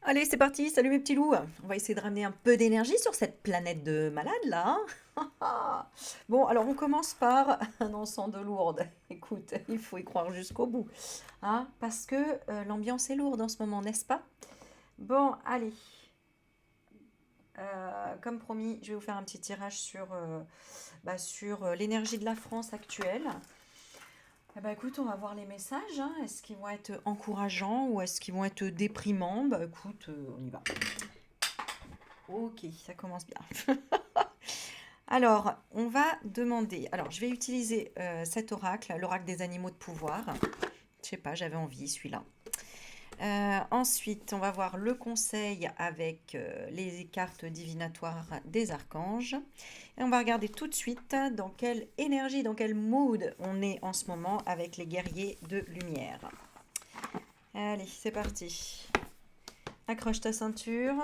Allez, c'est parti, salut mes petits loups. On va essayer de ramener un peu d'énergie sur cette planète de malades là, hein. Bon, alors on commence par un encens de Lourdes. Écoute, il faut y croire jusqu'au bout, hein, parce que l'ambiance est lourde en ce moment, n'est-ce pas? Bon, allez, comme promis, je vais vous faire un petit tirage sur l'énergie de la France actuelle. Eh ben, écoute, on va voir les messages, hein. Est-ce qu'ils vont être encourageants ou est-ce qu'ils vont être déprimants? Bah écoute, on y va. Ok, ça commence bien. Alors, on va demander. Alors, je vais utiliser cet oracle, l'oracle des animaux de pouvoir. Je sais pas, j'avais envie celui-là. Ensuite, on va voir le conseil avec les cartes divinatoires des archanges. Et on va regarder tout de suite dans quelle énergie, dans quel mood on est en ce moment avec les guerriers de lumière. Allez, c'est parti. Accroche ta ceinture,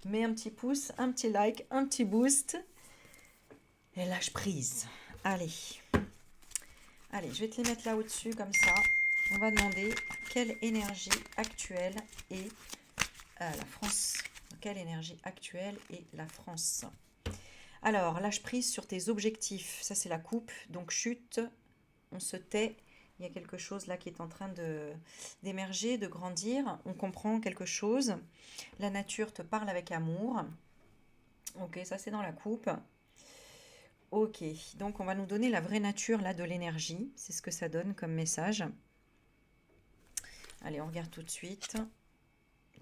mets un petit pouce, un petit like, un petit boost. Et lâche prise. Allez. Allez, je vais te les mettre là au-dessus comme ça. On va demander quelle énergie actuelle est la France. Quelle énergie actuelle est la France. Alors, lâche prise sur tes objectifs. Ça, c'est la coupe. Donc, chute. On se tait. Il y a quelque chose là qui est en train d'émerger, de grandir. On comprend quelque chose. La nature te parle avec amour. Ok, ça, c'est dans la coupe. Ok, donc on va nous donner la vraie nature là de l'énergie. C'est ce que ça donne comme message. Allez, on regarde tout de suite.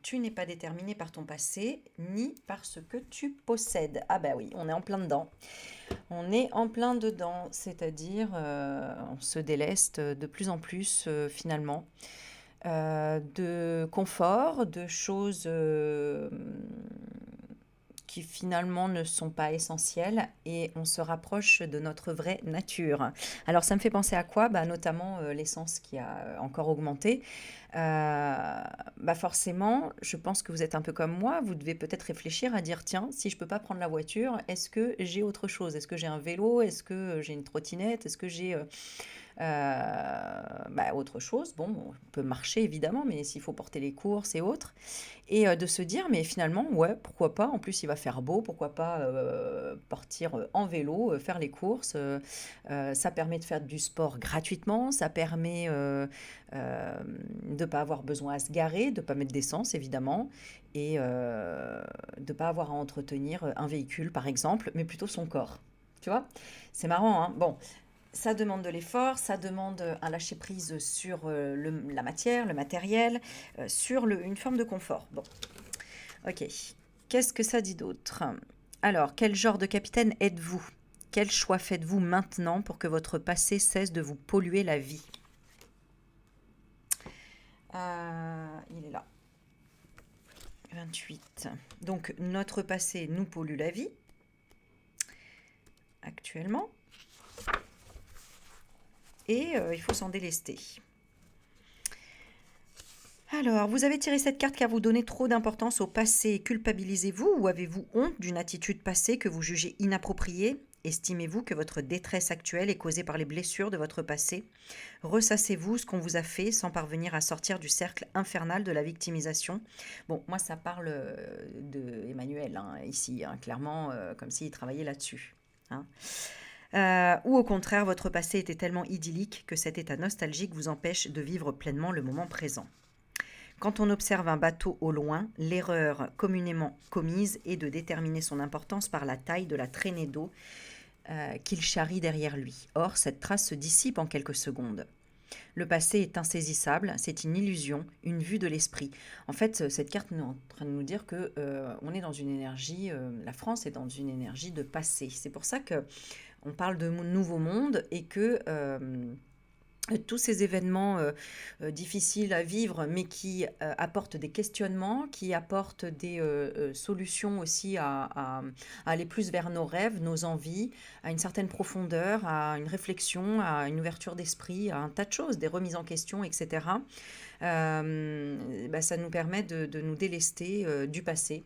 Tu n'es pas déterminé par ton passé, ni par ce que tu possèdes. Ah bah oui, on est en plein dedans. On est en plein dedans, c'est-à-dire on se déleste de plus en plus finalement de confort, de choses qui finalement ne sont pas essentielles et on se rapproche de notre vraie nature. Alors ça me fait penser à quoi? Bah, notamment l'essence qui a encore augmenté. Bah forcément, je pense que vous êtes un peu comme moi, vous devez peut-être réfléchir à dire, tiens, si je peux pas prendre la voiture, est-ce que j'ai autre chose? Est-ce que j'ai un vélo? Est-ce que j'ai une trottinette? Est-ce que j'ai autre chose? Bon, on peut marcher évidemment, mais s'il faut porter les courses et autres. Et de se dire, mais finalement, ouais, pourquoi pas? En plus, il va faire beau, pourquoi pas partir en vélo, faire les courses. Ça permet de faire du sport gratuitement, ça permet de ne pas avoir besoin à se garer, de ne pas mettre d'essence, évidemment, et de ne pas avoir à entretenir un véhicule, par exemple, mais plutôt son corps. Tu vois? C'est marrant, hein? Bon, ça demande de l'effort, ça demande un lâcher-prise sur la matière, le matériel, sur une forme de confort. Bon, ok. Qu'est-ce que ça dit d'autre? Alors, quel genre de capitaine êtes-vous? Quel choix faites-vous maintenant pour que votre passé cesse de vous polluer la vie? Il est là. 28. Donc, notre passé nous pollue la vie, actuellement, et il faut s'en délester. Alors, vous avez tiré cette carte car vous donnez trop d'importance au passé. Culpabilisez-vous ou avez-vous honte d'une attitude passée que vous jugez inappropriée? Estimez-vous que votre détresse actuelle est causée par les blessures de votre passé? Ressassez-vous ce qu'on vous a fait sans parvenir à sortir du cercle infernal de la victimisation? Bon, moi ça parle de Emmanuel hein, ici, hein, clairement, comme s'il travaillait là-dessus. Hein. Ou au contraire, votre passé était tellement idyllique que cet état nostalgique vous empêche de vivre pleinement le moment présent. Quand on observe un bateau au loin, l'erreur communément commise est de déterminer son importance par la taille de la traînée d'eau qu'il charrie derrière lui. Or, cette trace se dissipe en quelques secondes. Le passé est insaisissable, c'est une illusion, une vue de l'esprit. En fait, cette carte est en train de nous dire que on est dans une énergie, la France est dans une énergie de passé. C'est pour ça que on parle de nouveau monde et que tous ces événements difficiles à vivre, mais qui apportent des questionnements, qui apportent des solutions aussi à aller plus vers nos rêves, nos envies, à une certaine profondeur, à une réflexion, à une ouverture d'esprit, à un tas de choses, des remises en question, etc. Ça nous permet de nous délester du passé,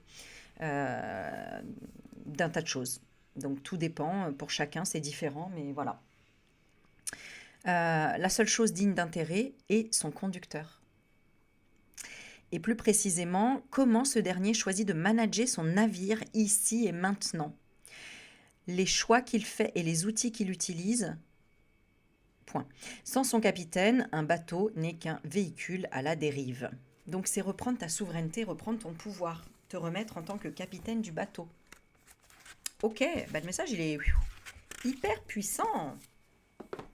d'un tas de choses. Donc tout dépend, pour chacun c'est différent, mais voilà. La seule chose digne d'intérêt est son conducteur. Et plus précisément, comment ce dernier choisit de manager son navire ici et maintenant. Les choix qu'il fait et les outils qu'il utilise. Point. Sans son capitaine, un bateau n'est qu'un véhicule à la dérive. Donc c'est reprendre ta souveraineté, reprendre ton pouvoir, te remettre en tant que capitaine du bateau. Ok, bah le message il est hyper puissant.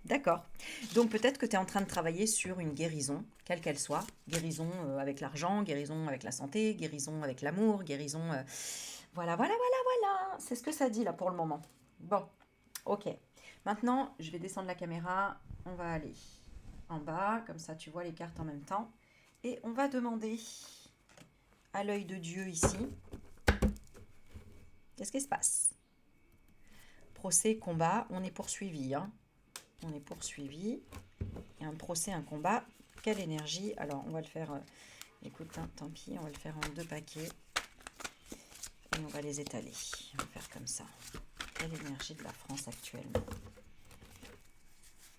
D'accord. Donc peut-être que tu es en train de travailler sur une guérison, quelle qu'elle soit. Guérison avec l'argent, guérison avec la santé, guérison avec l'amour, guérison... Voilà, voilà, voilà, voilà. C'est ce que ça dit là pour le moment. Bon, ok. Maintenant, je vais descendre la caméra. On va aller en bas, comme ça tu vois les cartes en même temps. Et on va demander à l'œil de Dieu ici, qu'est-ce qui se passe? Procès, combat, on est poursuivi. Hein. On est poursuivi. Et un procès, un combat. Quelle énergie? Alors, on va le faire... écoute, hein, tant pis, on va le faire en 2 paquets. Et on va les étaler. On va faire comme ça. Quelle énergie de la France actuellement?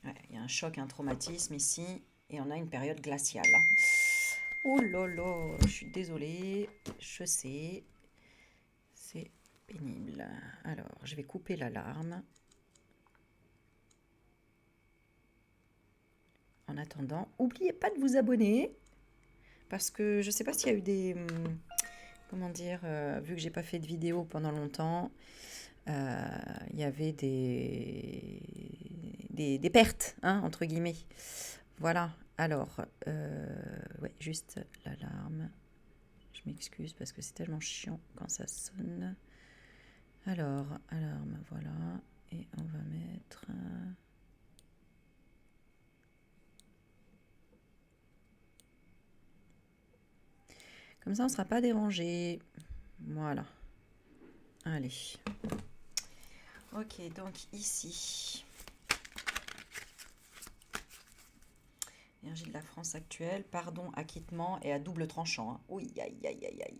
Ouais, il y a un choc, un traumatisme ici. Et on a une période glaciale. Hein. Oh là là, je suis désolée. Je sais. C'est pénible. Alors, je vais couper l'alarme. En attendant, n'oubliez pas de vous abonner. Parce que je ne sais pas s'il y a eu des... comment dire, vu que j'ai pas fait de vidéo pendant longtemps, il y avait des pertes, hein, entre guillemets. Voilà, alors, ouais, juste l'alarme. Je m'excuse parce que c'est tellement chiant quand ça sonne. Alors, alarme, voilà. Et on va mettre... comme ça, on ne sera pas dérangé. Voilà. Allez. Ok, donc ici... énergie de la France actuelle, pardon, acquittement et à double tranchant. Hein. Oui, aïe, aïe, aïe, aïe.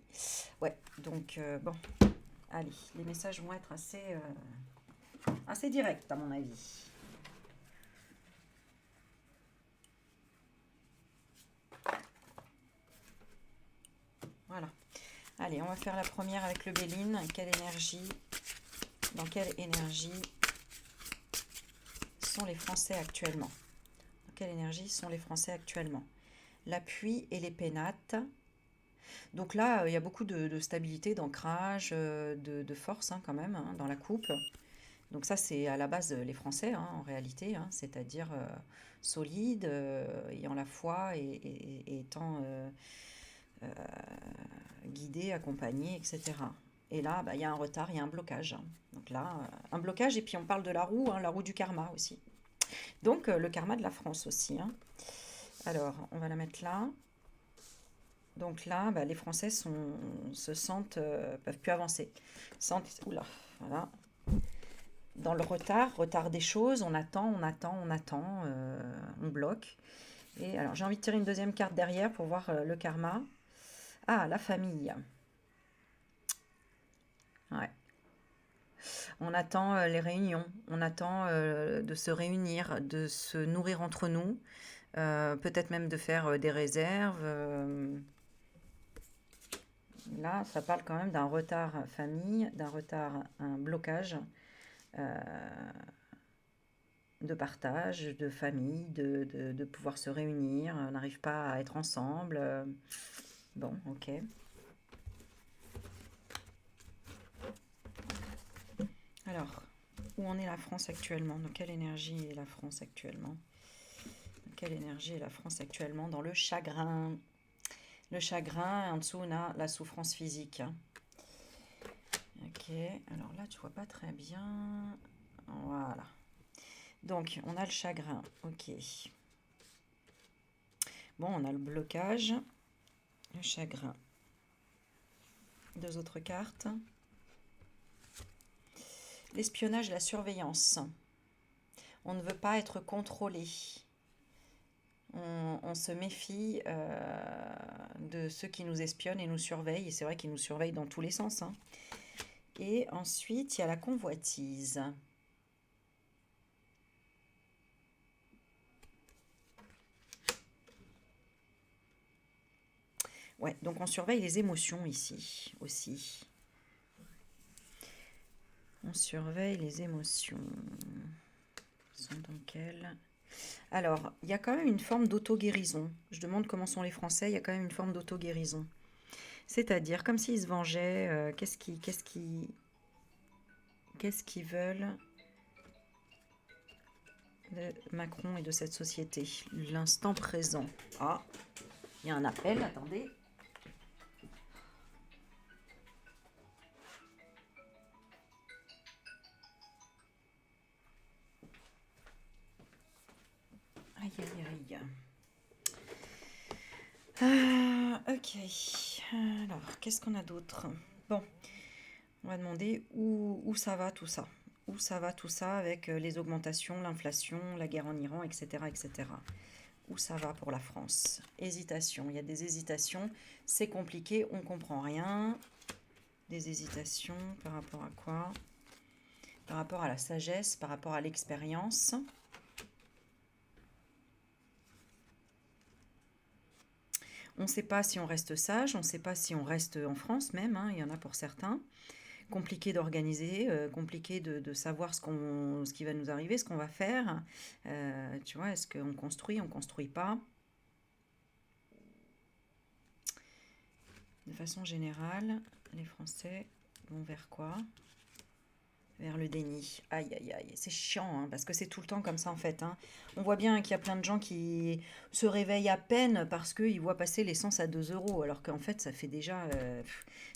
Ouais, donc, bon, allez, les messages vont être assez directs, à mon avis. Voilà. Allez, on va faire la première avec le Béline. Dans quelle énergie sont les Français actuellement? Dans quelle énergie sont les Français actuellement? L'appui et les pénates. Donc là, il y a beaucoup de stabilité, d'ancrage, de force hein, quand même hein, dans la coupe. Donc ça, c'est à la base les Français, hein, en réalité, hein, c'est-à-dire solides, ayant la foi et étant guidés, accompagnés, etc. Et là, bah, il y a un retard, il y a un blocage. Hein. Donc là, un blocage, et puis on parle de hein, la roue du karma aussi. Donc le karma de la France aussi. Hein. Alors, on va la mettre là. Donc là, bah, les Français se sentent, peuvent plus avancer. Oula, voilà. Dans le retard des choses, on attend, on bloque. Et alors, j'ai envie de tirer une deuxième carte derrière pour voir le karma. Ah, la famille. Ouais. On attend les réunions, on attend de se réunir, de se nourrir entre nous, peut-être même de faire des réserves. Là, ça parle quand même d'un retard famille, d'un retard, un blocage. De partage, de famille, de pouvoir se réunir. On n'arrive pas à être ensemble. Bon, ok. Alors, où en est la France actuellement? Dans quelle énergie est la France actuellement? Dans quelle énergie est la France actuellement? Dans le chagrin. Le chagrin, en dessous, on a la souffrance physique. Ok, alors là, tu vois pas très bien. Voilà. Donc, on a le chagrin. Ok. Bon, on a le blocage, le chagrin. 2 autres cartes. L'espionnage, la surveillance. On ne veut pas être contrôlé. On se méfie de ceux qui nous espionnent et nous surveillent. Et c'est vrai qu'ils nous surveillent dans tous les sens. Hein. Et ensuite, il y a la convoitise. Ouais, donc on surveille les émotions ici aussi. On surveille les émotions. Sont dans quelles... Alors, il y a quand même une forme d'auto-guérison. Je demande comment sont les Français, il y a quand même une forme d'auto-guérison. C'est-à-dire, comme s'ils se vengeaient, qu'est-ce qu'ils veulent de Macron et de cette société? L'instant présent. Ah, il y a un appel, attendez. Aïe, aïe, aïe. Ok. Alors, qu'est-ce qu'on a d'autre? Bon, on va demander où ça va tout ça. Où ça va tout ça avec les augmentations, l'inflation, la guerre en Iran, etc., etc. Où ça va pour la France? Hésitation. Il y a des hésitations. C'est compliqué, on comprend rien. Des hésitations par rapport à quoi? Par rapport à la sagesse, par rapport à l'expérience. On ne sait pas si on reste sage, on ne sait pas si on reste en France même, hein, il y en a pour certains. Compliqué d'organiser, compliqué de savoir ce qui va nous arriver, ce qu'on va faire. Tu vois, est-ce qu'on construit, on ne construit pas? De façon générale, les Français vont vers quoi? Vers le déni. Aïe, aïe, aïe. C'est chiant, hein, parce que c'est tout le temps comme ça, en fait. Hein. On voit bien qu'il y a plein de gens qui se réveillent à peine parce qu'ils voient passer l'essence à 2 euros, alors qu'en fait, ça fait déjà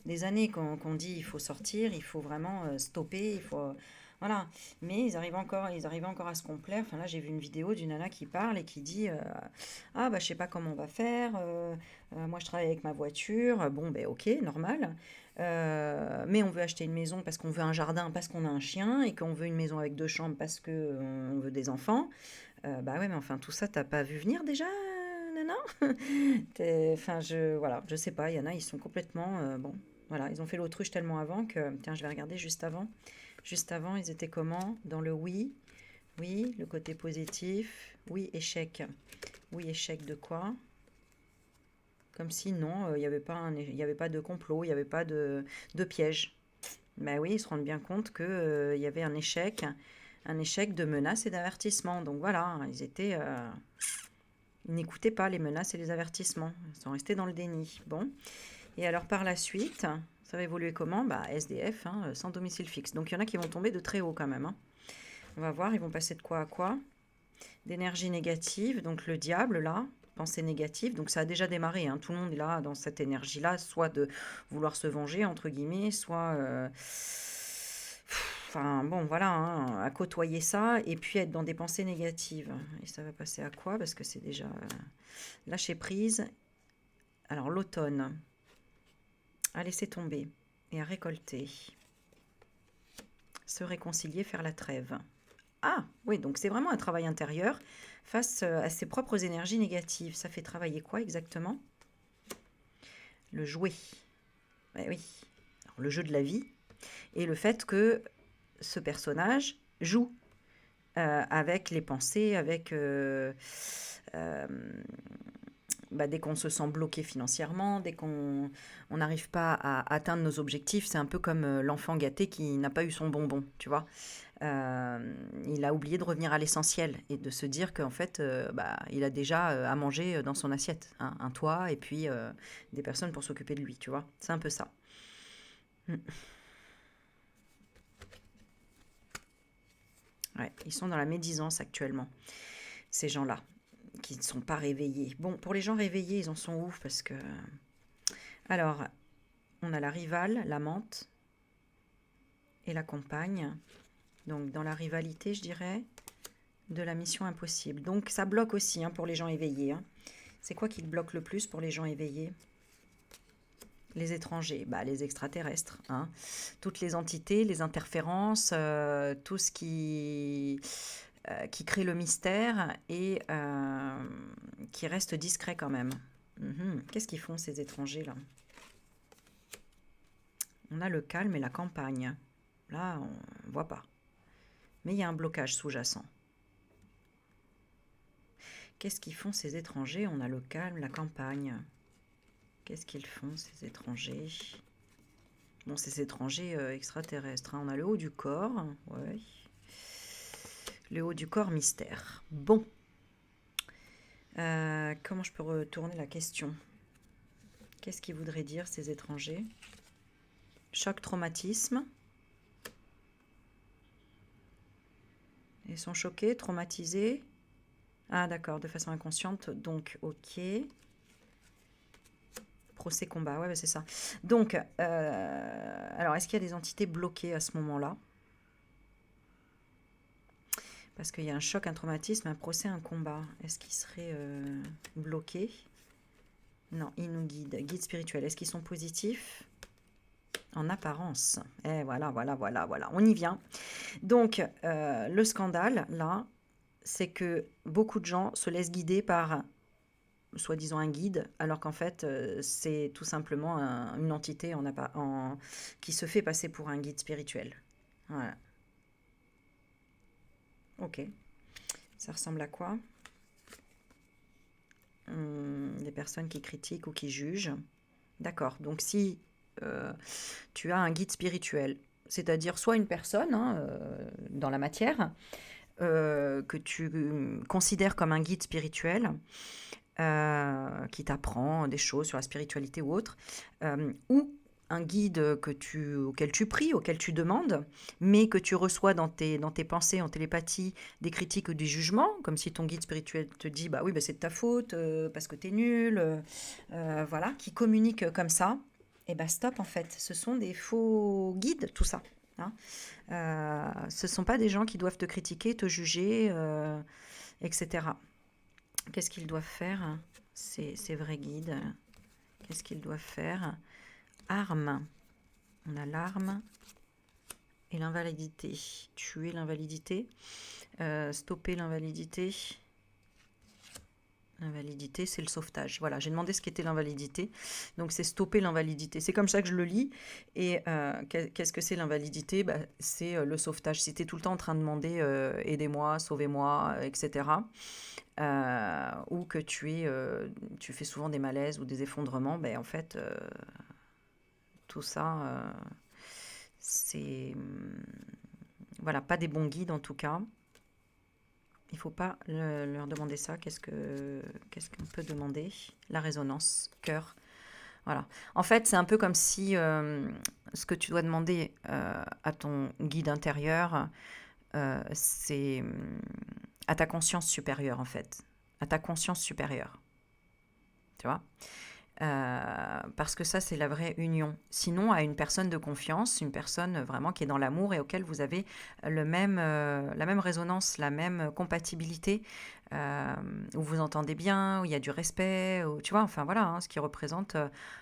des années qu'on dit il faut sortir, il faut vraiment stopper, il faut... Voilà. Mais ils arrivent encore à se complaire. Enfin, là, j'ai vu une vidéo d'une nana qui parle et qui dit ah, bah, je sais pas comment on va faire. Moi, je travaille avec ma voiture. Bon, ben, ok, normal. Mais on veut acheter une maison parce qu'on veut un jardin, parce qu'on a un chien, et qu'on veut une maison avec 2 chambres parce qu'on veut des enfants. Bah ouais, mais enfin, tout ça, t'as pas vu venir déjà, nana? Enfin, voilà, je sais pas, il y en a, ils sont complètement... bon, voilà, ils ont fait l'autruche tellement avant que... Tiens, je vais regarder juste avant. Juste avant, ils étaient comment? Dans le oui. Oui, le côté positif. Oui, échec. Oui, échec de quoi? Comme si non, il n'y avait pas il y avait pas de complot, il n'y avait pas de piège. Ben oui, ils se rendent bien compte qu'il y avait un échec de menaces et d'avertissements. Donc voilà, ils n'écoutaient pas les menaces et les avertissements. Ils sont restés dans le déni. Bon. Et alors par la suite, ça va évoluer comment? Bah SDF, hein, sans domicile fixe. Donc il y en a qui vont tomber de très haut quand même. Hein. On va voir, ils vont passer de quoi à quoi? D'énergie négative, donc le diable là, pensée négative, donc ça a déjà démarré, hein. Tout le monde est là dans cette énergie-là, soit de vouloir se venger, entre guillemets, soit... Enfin bon, voilà, hein, à côtoyer ça, et puis être dans des pensées négatives. Et ça va passer à quoi? Parce que c'est déjà lâcher prise. Alors l'automne, à laisser tomber et à récolter. Se réconcilier, faire la trêve. Ah, oui, donc c'est vraiment un travail intérieur face à ses propres énergies négatives. Ça fait travailler quoi exactement? Le jouer. Ouais, oui. Alors, le jeu de la vie et le fait que ce personnage joue avec les pensées, avec... bah, dès qu'on se sent bloqué financièrement, dès qu'on n'arrive pas à atteindre nos objectifs, c'est un peu comme l'enfant gâté qui n'a pas eu son bonbon, tu vois. Il a oublié de revenir à l'essentiel et de se dire qu'en fait, bah, il a déjà à manger dans son assiette, hein, un toit et puis des personnes pour s'occuper de lui, tu vois. C'est un peu ça. Ouais, ils sont dans la médisance actuellement, ces gens-là, qui ne sont pas réveillés. Bon, pour les gens réveillés, ils en sont où? Parce que... Alors, on a la rivale, l'amante et la compagne. Donc, dans la rivalité, je dirais, de la mission impossible. Donc, ça bloque aussi hein, pour les gens éveillés. Hein. C'est quoi qui bloque le plus pour les gens éveillés? Les étrangers, bah, les extraterrestres. Hein. Toutes les entités, les interférences, tout ce qui crée le mystère et qui reste discret quand même. Qu'est-ce qu'ils font ces étrangers-là? On a le calme et la campagne. Là, on ne voit pas. Mais il y a un blocage sous-jacent. Qu'est-ce qu'ils font ces étrangers? On a le calme, la campagne. Qu'est-ce qu'ils font, ces étrangers? Bon, ces étrangers extraterrestres. Hein. On a le haut du corps. Ouais. Le haut du corps mystère. Bon. Comment je peux retourner la question? Qu'est-ce qu'ils voudraient dire, ces étrangers? Choc, traumatisme. Ils sont choqués, traumatisés. Ah, d'accord, de façon inconsciente. Donc, ok. Procès combat, ouais, bah, c'est ça. Donc, alors, est-ce qu'il y a des entités bloquées à ce moment-là? Parce qu'il y a un choc, un traumatisme, un procès, un combat. Est-ce qu'ils seraient bloqués? Non, ils nous guident. Guide spirituel. Est-ce qu'ils sont positifs? En apparence. Eh, voilà, voilà, voilà, voilà. On y vient. Donc, le scandale, là, c'est que beaucoup de gens se laissent guider par, soi-disant, un guide, alors qu'en fait, c'est tout simplement une entité qui se fait passer pour un guide spirituel. Voilà. Ok. Ça ressemble à quoi? Des personnes qui critiquent ou qui jugent. D'accord. Donc, si tu as un guide spirituel, c'est-à-dire soit une personne hein, dans la matière que tu considères comme un guide spirituel qui t'apprend des choses sur la spiritualité ou autre, ou un guide auquel tu pries, auquel tu demandes, mais que tu reçois dans tes pensées, en télépathie, des critiques ou des jugements, comme si ton guide spirituel te dit « bah oui, bah c'est de ta faute, parce que t'es nul voilà, qui communique comme ça, et bah stop en fait, ce sont des faux guides, tout ça. Hein. Ce ne sont pas des gens qui doivent te critiquer, te juger, etc. Qu'est-ce qu'ils doivent faire, ces vrais guides? Qu'est-ce qu'ils doivent faire? Arme. On a l'arme et l'invalidité. Tuer l'invalidité. Stopper l'invalidité. L'invalidité, c'est le sauvetage. Voilà, j'ai demandé ce qu'était l'invalidité. Donc, c'est stopper l'invalidité. C'est comme ça que je le lis. Et qu'est-ce que c'est l'invalidité? Bah, c'est le sauvetage. Si tu es tout le temps en train de demander aidez-moi, sauvez-moi, etc. Ou que tu fais souvent des malaises ou des effondrements, ben, en fait, tout ça, c'est voilà, pas des bons guides en tout cas. Il ne faut pas leur demander ça. Qu'est-ce qu'on peut demander? La résonance, cœur. Voilà. En fait, c'est un peu comme si ce que tu dois demander à ton guide intérieur, c'est à ta conscience supérieure, en fait. À ta conscience supérieure. Tu vois? Parce que ça, c'est la vraie union. Sinon, à une personne de confiance, une personne vraiment qui est dans l'amour et auquel vous avez la même résonance, la même compatibilité, où vous entendez bien, où il y a du respect, où, tu vois, enfin voilà, hein, ce qui représente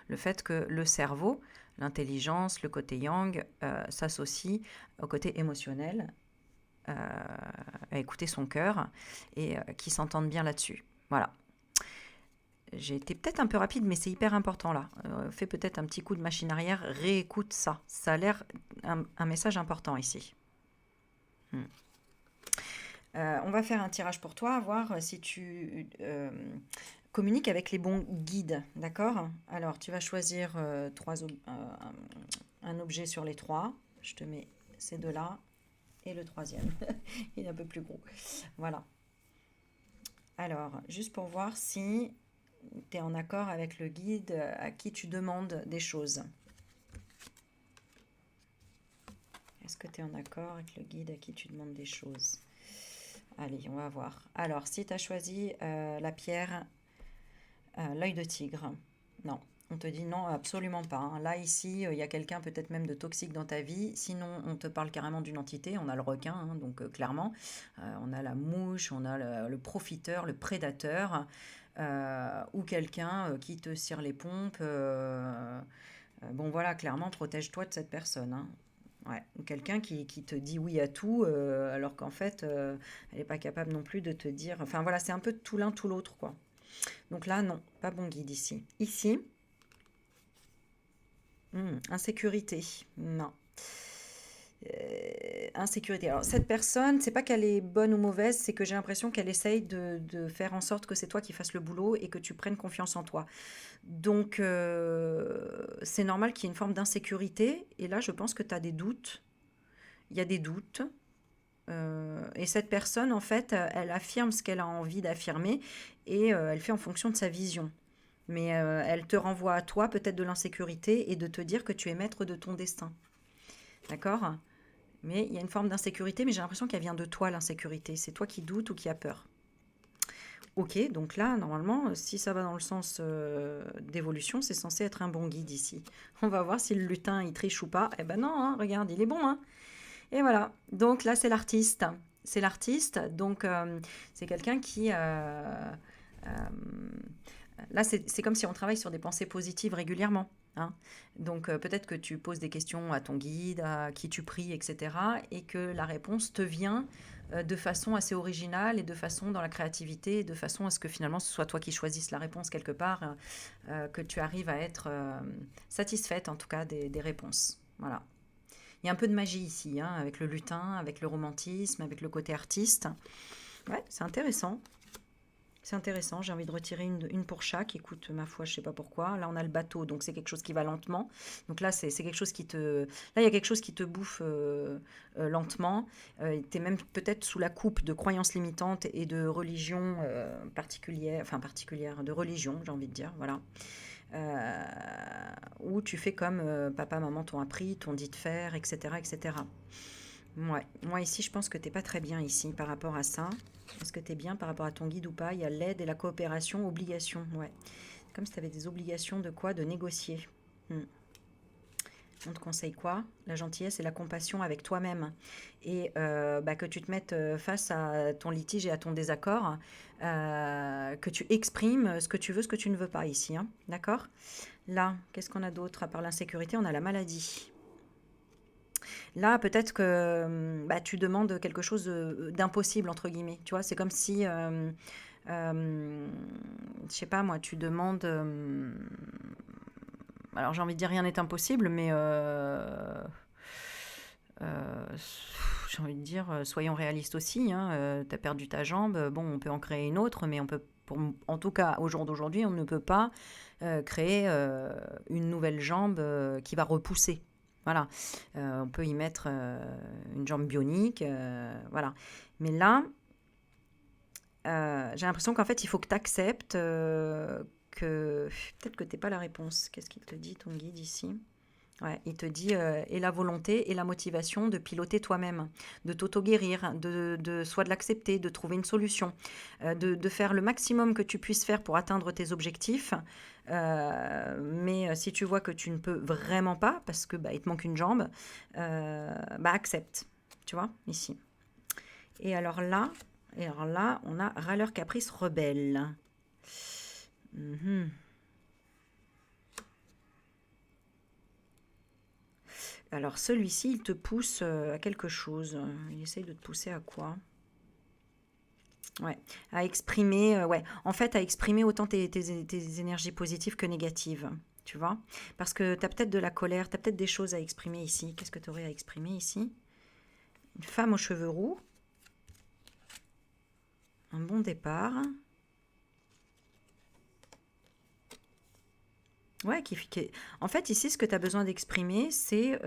le fait que le cerveau, l'intelligence, le côté yang, s'associe au côté émotionnel, à écouter son cœur et qui s'entendent bien là-dessus. Voilà. J'ai été peut-être un peu rapide, mais c'est hyper important là. Fais peut-être un petit coup de machine arrière, réécoute ça. Ça a l'air un message important ici. On va faire un tirage pour toi, voir si tu communiques avec les bons guides, d'accord? Alors, tu vas choisir un objet sur les trois. Je te mets ces deux-là et le troisième. Il est un peu plus gros. Voilà. Alors, juste pour voir si tu es en accord avec le guide à qui tu demandes des choses. Est-ce que tu es en accord avec le guide à qui tu demandes des choses? Allez, on va voir. Alors, si tu as choisi la pierre, l'œil de tigre, non. On te dit non, absolument pas. Hein. Là, ici, il y a quelqu'un peut-être même de toxique dans ta vie. Sinon, on te parle carrément d'une entité. On a le requin, hein, donc clairement. On a la mouche, on a le profiteur, le prédateur. Ou quelqu'un qui te cire les pompes. Bon, voilà, clairement, protège-toi de cette personne. Hein. Ouais. Ou quelqu'un qui te dit oui à tout, alors qu'en fait, elle n'est pas capable non plus de te dire... Enfin, voilà, c'est un peu tout l'un, tout l'autre, quoi. Donc là, non, pas bon guide ici. Ici, insécurité, non. insécurité. Alors, cette personne, c'est pas qu'elle est bonne ou mauvaise, c'est que j'ai l'impression qu'elle essaye de faire en sorte que c'est toi qui fasses le boulot et que tu prennes confiance en toi. Donc, c'est normal qu'il y ait une forme d'insécurité. Et là, je pense que tu as des doutes. Il y a des doutes. Et cette personne, en fait, elle affirme ce qu'elle a envie d'affirmer et elle fait en fonction de sa vision. Mais elle te renvoie à toi peut-être de l'insécurité et de te dire que tu es maître de ton destin. D'accord? Mais il y a une forme d'insécurité, mais j'ai l'impression qu'elle vient de toi, l'insécurité. C'est toi qui doutes ou qui as peur. Ok, donc là, normalement, si ça va dans le sens d'évolution, c'est censé être un bon guide ici. On va voir si le lutin, il triche ou pas. Eh ben non, hein, regarde, il est bon, hein. Et voilà, donc là, c'est l'artiste. C'est l'artiste, donc c'est quelqu'un qui... là, c'est comme si on travaille sur des pensées positives régulièrement. Hein. Donc peut-être que tu poses des questions à ton guide, à qui tu pries, etc. Et que la réponse te vient de façon assez originale et de façon dans la créativité, et de façon à ce que finalement ce soit toi qui choisisses la réponse quelque part, que tu arrives à être satisfaite en tout cas des réponses. Voilà. Il y a un peu de magie ici, hein, avec le lutin, avec le romantisme, avec le côté artiste. Ouais, c'est intéressant. C'est intéressant, j'ai envie de retirer une pour chaque. Écoute, ma foi, je sais pas pourquoi. Là, on a le bateau, donc c'est quelque chose qui va lentement. Donc là, c'est quelque chose qui te... Là, il y a quelque chose qui te bouffe lentement. Tu es même peut-être sous la coupe de croyances limitantes et de religions particulières, enfin particulières, de religion, j'ai envie de dire, voilà. Euh, où tu fais comme papa, maman t'ont appris, t'ont dit de faire, etc., etc. Ouais. Moi ici, je pense que t'es pas très bien ici par rapport à ça. Est-ce que t'es bien par rapport à ton guide ou pas? Il y a l'aide et la coopération, obligation. Ouais. Comme si t'avais des obligations de quoi? De négocier. Hmm. On te conseille quoi? La gentillesse et la compassion avec toi-même. Et bah, que tu te mettes face à ton litige et à ton désaccord, que tu exprimes ce que tu veux, ce que tu ne veux pas ici. Hein. D'accord? Là, qu'est-ce qu'on a d'autre? À part l'insécurité, on a la maladie. Là, peut-être que bah, tu demandes quelque chose d'impossible, entre guillemets. Tu vois, c'est comme si, je sais pas moi, tu demandes... alors j'ai envie de dire rien n'est impossible, mais euh, j'ai envie de dire, soyons réalistes aussi. Hein, tu as perdu ta jambe, bon, on peut en créer une autre, mais on peut, en tout cas, au jour d'aujourd'hui, on ne peut pas créer une nouvelle jambe qui va repousser. Voilà, on peut y mettre une jambe bionique, voilà. Mais là, j'ai l'impression qu'en fait, il faut que tu acceptes que peut-être que tu n'es pas la réponse. Qu'est-ce qu'il te dit, ton guide ici? Ouais, il te dit et la volonté et la motivation de piloter toi-même, de t'auto-guérir, soit de l'accepter, de trouver une solution, de faire le maximum que tu puisses faire pour atteindre tes objectifs. Mais si tu vois que tu ne peux vraiment pas, parce que bah, il te manque une jambe, bah, accepte. Tu vois, ici. Et alors là, on a râleur, caprice, rebelle. Mhm. Alors celui-ci, il te pousse à quelque chose. Il essaye de te pousser à quoi? Ouais, à exprimer, ouais, en fait, à exprimer autant tes énergies positives que négatives, tu vois? Parce que tu as peut-être de la colère, tu as peut-être des choses à exprimer ici. Qu'est-ce que tu aurais à exprimer ici? Une femme aux cheveux roux, un bon départ. Ouais, en fait, ici, ce que tu as besoin d'exprimer, c'est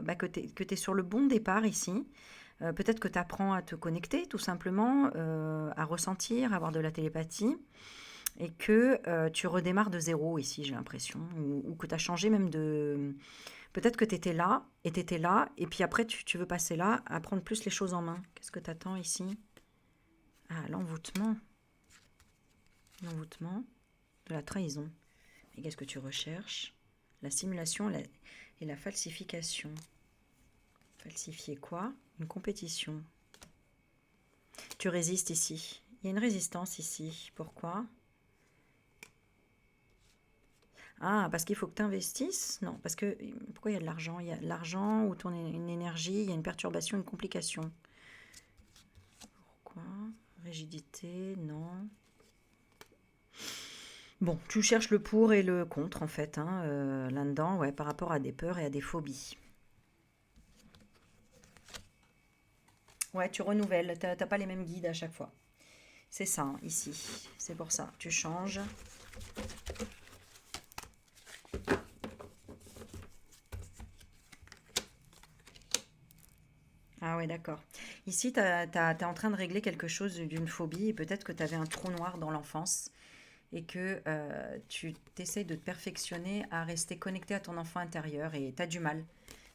bah, que tu es sur le bon départ ici. Peut-être que tu apprends à te connecter, tout simplement, à ressentir, à avoir de la télépathie, et que tu redémarres de zéro ici, j'ai l'impression, ou que tu as changé même de... Peut-être que tu étais là, et tu étais là, et puis après, tu veux passer là, à prendre plus les choses en main. Qu'est-ce que tu attends ici? Ah, l'envoûtement. L'envoûtement, de la trahison. Et qu'est-ce que tu recherches? La simulation et la falsification. Falsifier quoi? Une compétition. Tu résistes ici. Il y a une résistance ici. Pourquoi? Ah, parce qu'il faut que tu investisses? Non, parce que... Pourquoi il y a de l'argent? Il y a de l'argent ou une énergie, il y a une perturbation, une complication. Pourquoi? Rigidité, non. Bon, tu cherches le pour et le contre, en fait, hein, là-dedans, ouais, par rapport à des peurs et à des phobies. Ouais, tu renouvelles, t'as pas les mêmes guides à chaque fois. C'est ça, hein, ici. C'est pour ça. Tu changes. Ah ouais, d'accord. Ici, t'es en train de régler quelque chose d'une phobie et peut-être que tu avais un trou noir dans l'enfance et que tu t'essayes de te perfectionner à rester connecté à ton enfant intérieur et tu as du mal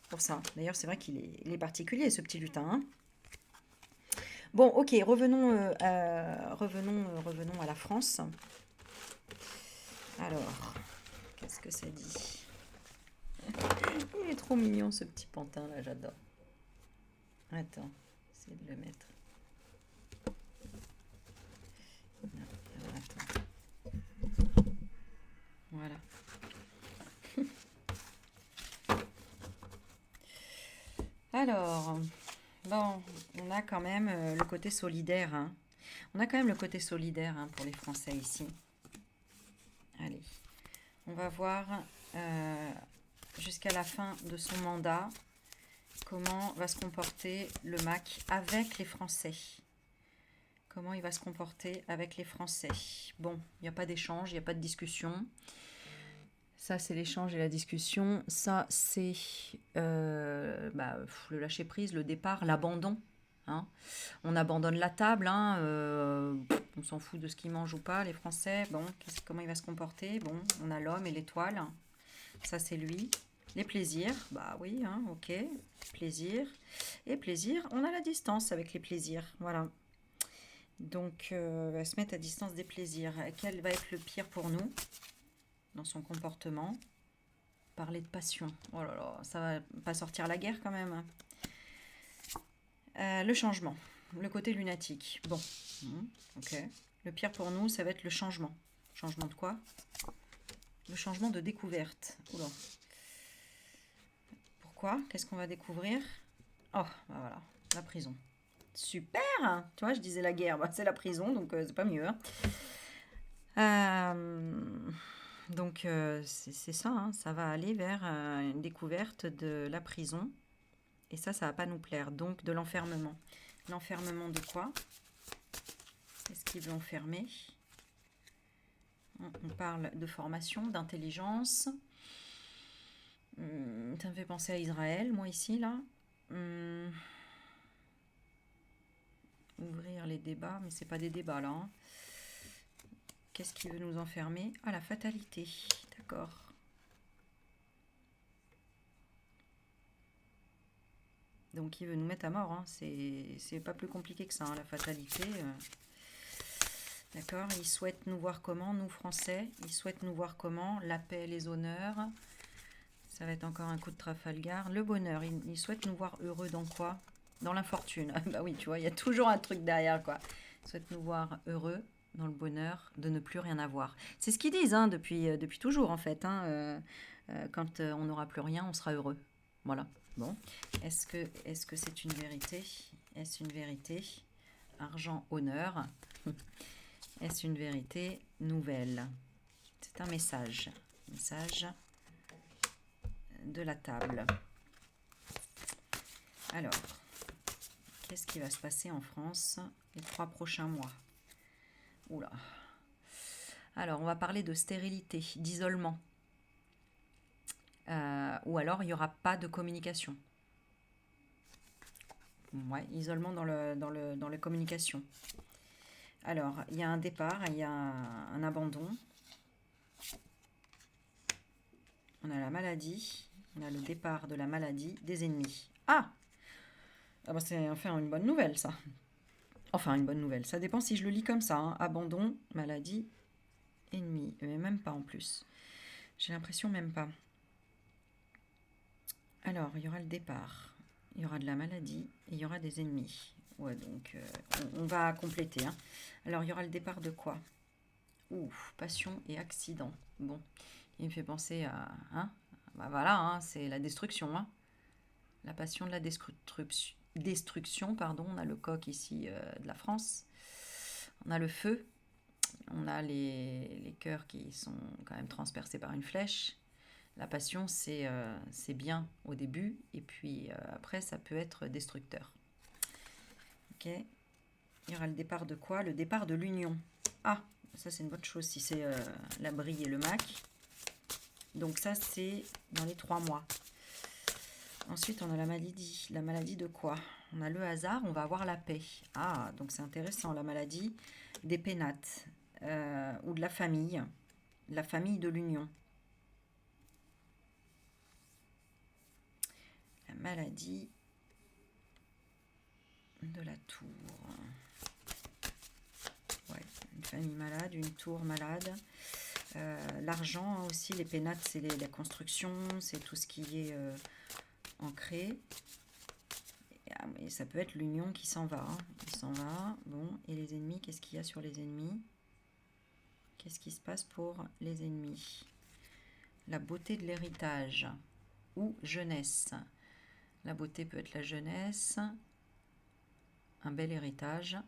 pour ça. D'ailleurs, c'est vrai il est particulier, ce petit lutin, hein. Bon, ok, revenons à la France. Alors, qu'est-ce que ça dit? Il est trop mignon, ce petit pantin là, j'adore. Attends, essayer de le mettre. Non, attends, voilà. Alors, bon, on a quand même le côté solidaire, hein. On a quand même le côté solidaire, hein, pour les Français ici. Allez, on va voir euh, jusqu'à la fin de son mandat comment va se comporter le MAC avec les Français. Comment il va se comporter avec les Français. Bon, il n'y a pas d'échange, il n'y a pas de discussion. Ça, c'est l'échange et la discussion. Ça, c'est le lâcher-prise, le départ, l'abandon, hein. On abandonne la table, hein, on s'en fout de ce qu'ils mangent ou pas, les Français. Bon, comment il va se comporter? Bon, on a l'homme et l'étoile. Ça, c'est lui. Les plaisirs, bah oui, hein, ok. Plaisir. Et plaisir, on a la distance avec les plaisirs. Voilà. Donc, on va se mettre à distance des plaisirs. Quel va être le pire pour nous dans son comportement? Parler de passion. Oh là là, ça va pas sortir la guerre quand même. Le changement. Le côté lunatique. Bon, ok. Le pire pour nous, ça va être le changement. Changement de quoi? Le changement de découverte. Oula. Pourquoi? Qu'est-ce qu'on va découvrir? Oh, bah voilà, la prison. Super! Tu vois, je disais la guerre, bah, c'est la prison, donc c'est pas mieux, hein. Donc c'est ça, hein, ça va aller vers une découverte de la prison. Et ça va pas nous plaire. Donc de l'enfermement. L'enfermement de quoi? Est-ce qu'il veut enfermer? On parle de formation, d'intelligence. Ça me fait penser à Israël, moi ici, là. Ouvrir les débats, mais c'est pas des débats là, hein. Qu'est-ce qui veut nous enfermer? Ah, la fatalité. D'accord. Donc il veut nous mettre à mort, hein. C'est pas plus compliqué que ça, hein, la fatalité. D'accord. Il souhaite nous voir comment, nous Français? Il souhaite nous voir comment? La paix, les honneurs. Ça va être encore un coup de Trafalgar. Le bonheur, il souhaite nous voir heureux dans quoi? Dans l'infortune. Bah oui, tu vois, il y a toujours un truc derrière, quoi. Il souhaite nous voir heureux dans le bonheur de ne plus rien avoir. C'est ce qu'ils disent, hein, depuis toujours, en fait, hein. Quand on n'aura plus rien, on sera heureux. Voilà. Bon. Est-ce que c'est une vérité? Est-ce une vérité? Argent, honneur. Est-ce une vérité nouvelle? C'est un message. Message de la table. Alors, qu'est-ce qui va se passer en France les 3 prochains mois? Oula. Alors, on va parler de stérilité, d'isolement. Ou alors, il n'y aura pas de communication. Ouais, isolement dans les communications. Alors, il y a un départ, il y a un abandon. On a la maladie, on a le départ de la maladie, des ennemis. Ah, bah c'est enfin une bonne nouvelle, ça. Enfin, une bonne nouvelle. Ça dépend si je le lis comme ça, hein. Abandon, maladie, ennemi. Mais même pas en plus. J'ai l'impression même pas. Alors, il y aura le départ. Il y aura de la maladie et il y aura des ennemis. Ouais, donc on va compléter, hein. Alors, il y aura le départ de quoi? Ouf, passion et accident. Bon, il me fait penser à... Hein, bah voilà, hein, c'est la destruction, hein. La passion de la destruction, pardon. On a le coq ici de la France. On a le feu. On a les cœurs qui sont quand même transpercés par une flèche. La passion, c'est bien au début, et puis après, ça peut être destructeur. Ok. Il y aura le départ de quoi? Le départ de l'union. Ah, ça c'est une bonne chose si c'est l'abri et le Mac. Donc ça c'est dans les 3 mois. Ensuite on a la maladie. La maladie de quoi? On a le hasard, on va avoir la paix. Ah, donc c'est intéressant, la maladie des pénates ou de la famille de l'union. La maladie de la tour. Ouais, une famille malade, une tour malade. L'argent aussi, les pénates, c'est la construction, c'est tout ce qui est ancré. Et ça peut être l'union qui s'en va. Hein. Il s'en va. Bon, et les ennemis, qu'est-ce qu'il y a sur les ennemis? Qu'est-ce qui se passe pour les ennemis? La beauté de l'héritage ou jeunesse. La beauté peut être la jeunesse. Un bel héritage.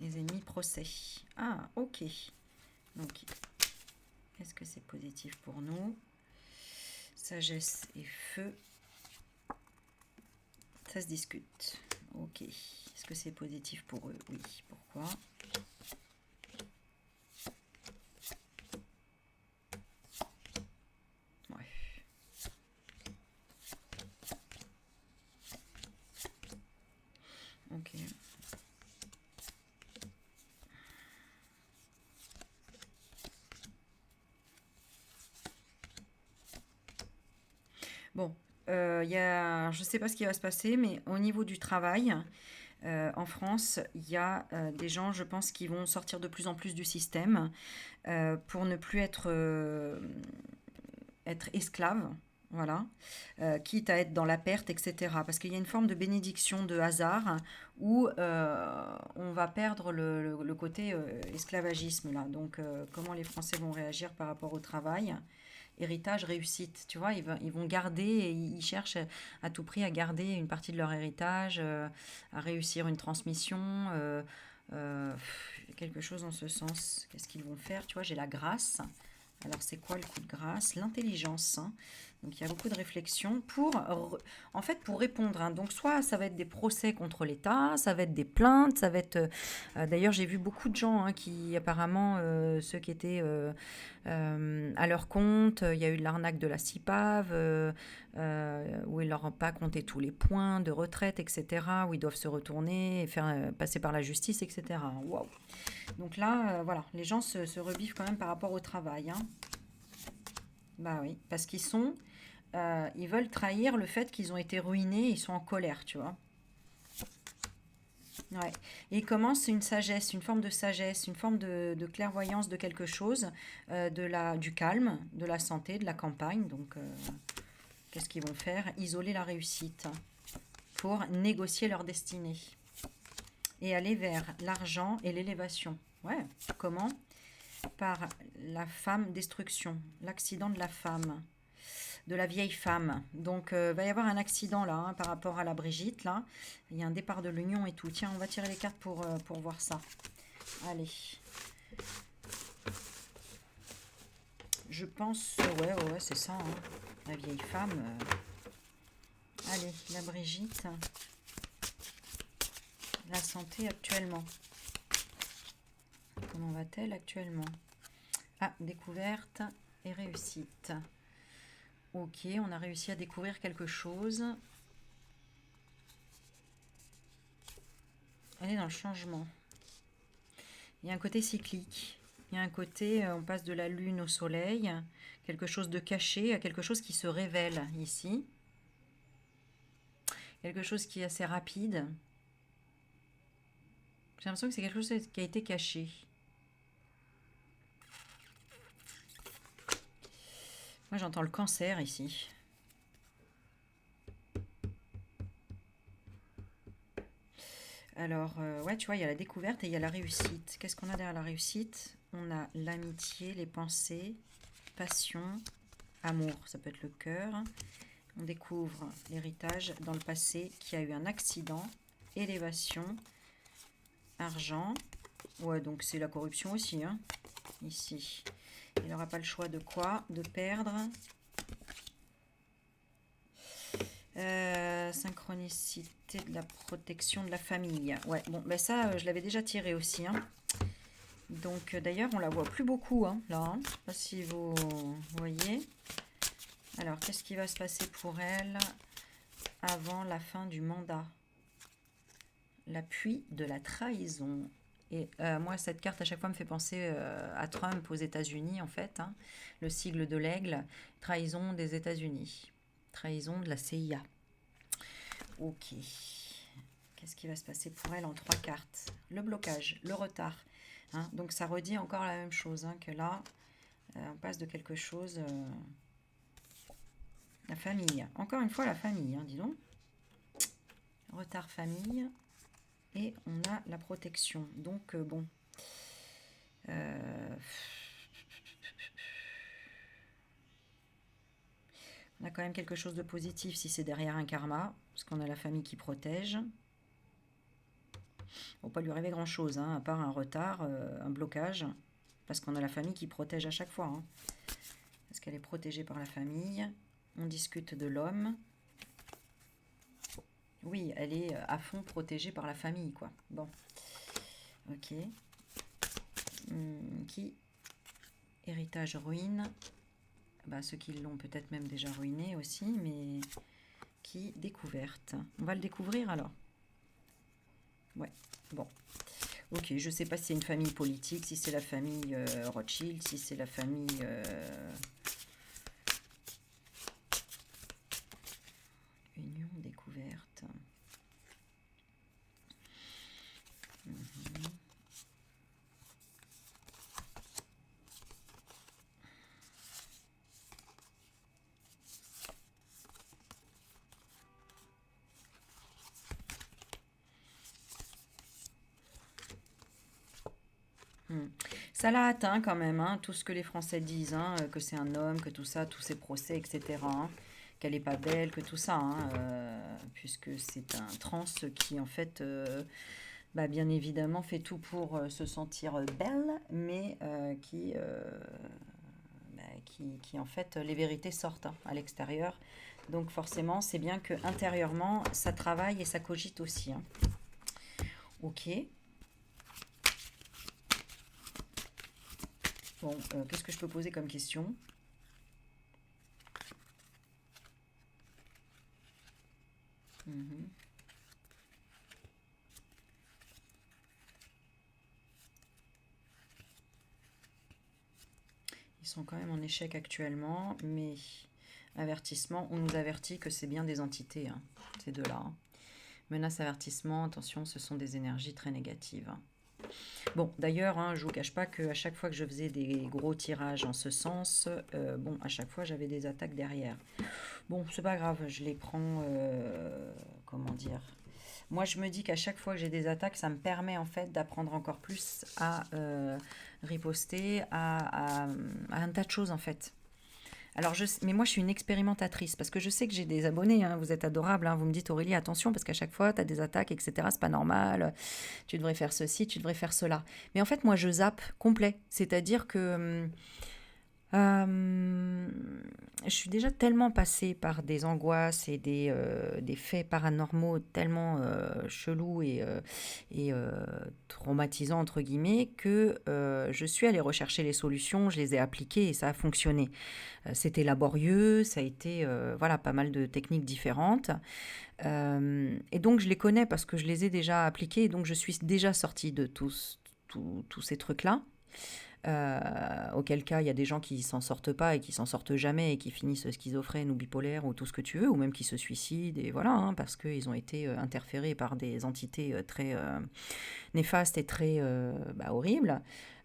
Les ennemis, procès. Ah, ok. Donc, est-ce que c'est positif pour nous? Sagesse et feu. Ça se discute. Ok. Est-ce que c'est positif pour eux? Oui. Pourquoi? Ouais. Ok. Bon, je ne sais pas ce qui va se passer, mais au niveau du travail, en France, il y a des gens, je pense, qui vont sortir de plus en plus du système pour ne plus être esclaves, voilà, quitte à être dans la perte, etc. Parce qu'il y a une forme de bénédiction de hasard où on va perdre le côté esclavagisme, là. Donc, comment les Français vont réagir par rapport au travail? Héritage, réussite, tu vois, ils vont garder, et ils cherchent à tout prix à garder une partie de leur héritage, à réussir une transmission, quelque chose en ce sens. Qu'est-ce qu'ils vont faire? Tu vois, j'ai la grâce. Alors, c'est quoi le coup de grâce? L'intelligence. Hein. Donc, il y a beaucoup de réflexion en fait, pour répondre. Hein. Donc, soit ça va être des procès contre l'État, ça va être des plaintes, ça va être... d'ailleurs, j'ai vu beaucoup de gens hein, qui, apparemment, ceux qui étaient à leur compte, il y a eu l'arnaque de la CIPAV, où ils leur ont pas compté tous les points de retraite, etc., où ils doivent se retourner et faire passer par la justice, etc. Waouh! Donc là, voilà, les gens se rebiffent quand même par rapport au travail. Hein. Bah oui, parce ils veulent trahir le fait qu'ils ont été ruinés, ils sont en colère, tu vois. Ouais. Et ils commencent une sagesse, une forme de sagesse, une forme de clairvoyance de quelque chose, du calme, de la santé, de la campagne. Donc, qu'est-ce qu'ils vont faire? Isoler la réussite pour négocier leur destinée et aller vers l'argent et l'élévation. Ouais, comment? Par la femme destruction, l'accident de la femme, de la vieille femme. Donc, va y avoir un accident là, hein, par rapport à la Brigitte, là. Il y a un départ de l'union et tout. Tiens, on va tirer les cartes pour voir ça. Allez. Je pense, ouais, c'est ça, hein. La vieille femme. Allez, la Brigitte. La santé actuellement. Comment va-t-elle actuellement? Ah, découverte et réussite. Ok, on a réussi à découvrir quelque chose. Elle est dans le changement. Il y a un côté cyclique. Il y a un côté, on passe de la lune au soleil, quelque chose de caché à quelque chose qui se révèle ici. Quelque chose qui est assez rapide. J'ai l'impression que c'est quelque chose qui a été caché. Moi, j'entends le cancer ici. Alors, ouais, tu vois, il y a la découverte et il y a la réussite. Qu'est-ce qu'on a derrière la réussite? On a l'amitié, les pensées, passion, amour. Ça peut être le cœur. On découvre l'héritage dans le passé qui a eu un accident, élévation, argent. Ouais, donc c'est la corruption aussi, hein, ici. Il n'aura pas le choix de quoi? De perdre Synchronicité de la protection de la famille. Ouais, bon, ben ça, je l'avais déjà tiré aussi, hein. Donc, d'ailleurs, on la voit plus beaucoup, hein, là. Hein. Je sais pas si vous voyez. Alors, qu'est-ce qui va se passer pour elle avant la fin du mandat? L'appui de la trahison. Et moi, cette carte, à chaque fois, me fait penser à Trump aux États-Unis, en fait. Hein. Le sigle de l'aigle. Trahison des États-Unis. Trahison de la CIA. Ok. Qu'est-ce qui va se passer pour elle en 3 cartes? Le blocage, le retard. Hein. Donc, ça redit encore la même chose, hein, que là, on passe de quelque chose... la famille. Encore une fois, la famille, hein, dis donc. Retard famille. Et on a la protection. Donc, bon. On a quand même quelque chose de positif si c'est derrière un karma. Parce qu'on a la famille qui protège. Il ne va pas lui arriver grand-chose, hein, à part un retard, un blocage. Parce qu'on a la famille qui protège à chaque fois. Hein. Parce qu'elle est protégée par la famille. On discute de l'homme. Oui, elle est à fond protégée par la famille, quoi. Bon. Ok. Qui? Héritage ruine. Bah, ceux qui l'ont peut-être même déjà ruiné aussi, mais qui? Découverte. On va le découvrir alors. Ouais, bon. Ok, je sais pas si c'est une famille politique, si c'est la famille Rothschild, si c'est la famille... Union, découverte. Ça l'a atteint quand même, hein, tout ce que les Français disent, hein, que c'est un homme, que tout ça, tous ces procès, etc. Hein, qu'elle n'est pas belle, que tout ça, hein, puisque c'est un trans qui en fait, bah, bien évidemment, fait tout pour se sentir belle, mais qui en fait, les vérités sortent, hein, à l'extérieur. Donc forcément, c'est bien que intérieurement, ça travaille et ça cogite aussi. Hein. Ok. Bon, qu'est-ce que je peux poser comme question? Ils sont quand même en échec actuellement, mais avertissement, on nous avertit que c'est bien des entités, hein, ces deux-là. Hein. Menace, avertissement, attention, ce sont des énergies très négatives. Hein. Bon, d'ailleurs, hein, je ne vous cache pas qu'à chaque fois que je faisais des gros tirages en ce sens, bon, à chaque fois, j'avais des attaques derrière. Bon, c'est pas grave, je les prends, comment dire. Moi, je me dis qu'à chaque fois que j'ai des attaques, ça me permet en fait d'apprendre encore plus à riposter, à un tas de choses en fait. Alors, mais moi, je suis une expérimentatrice parce que je sais que j'ai des abonnés. Hein, vous êtes adorables. Hein, vous me dites, Aurélie, attention, parce qu'à chaque fois, tu as des attaques, etc. C'est pas normal. Tu devrais faire ceci, tu devrais faire cela. Mais en fait, moi, je zappe complet. C'est-à-dire que euh, je suis déjà tellement passée par des angoisses et des faits paranormaux tellement chelous et traumatisants, entre guillemets, que je suis allée rechercher les solutions, je les ai appliquées et ça a fonctionné. C'était laborieux, ça a été voilà, pas mal de techniques différentes. Et donc, je les connais parce que je les ai déjà appliquées et donc je suis déjà sortie de tous ces trucs-là. Auquel cas, il y a des gens qui s'en sortent pas et qui s'en sortent jamais et qui finissent schizophrènes ou bipolaires ou tout ce que tu veux, ou même qui se suicident, et voilà, hein, parce qu'ils ont été interférés par des entités très néfastes et très horribles.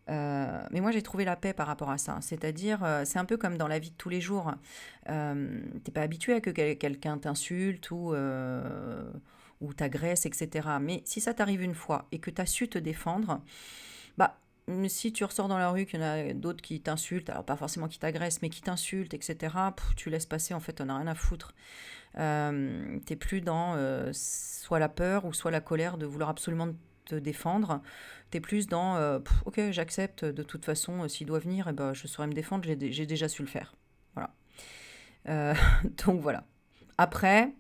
Mais moi, j'ai trouvé la paix par rapport à ça. C'est-à-dire, c'est un peu comme dans la vie de tous les jours. T'es pas habitué à que quelqu'un t'insulte ou t'agresse, etc. Mais si ça t'arrive une fois et que tu as su te défendre, bah, si tu ressors dans la rue, qu'il y en a d'autres qui t'insultent, alors pas forcément qui t'agressent, mais qui t'insultent, etc., tu laisses passer, en fait, t'en as rien à foutre. T'es plus dans soit la peur ou soit la colère de vouloir absolument te défendre. T'es plus dans ok, j'accepte, de toute façon, s'il doit venir, eh ben, je saurais me défendre, j'ai déjà su le faire. Voilà. Euh, donc voilà. Après,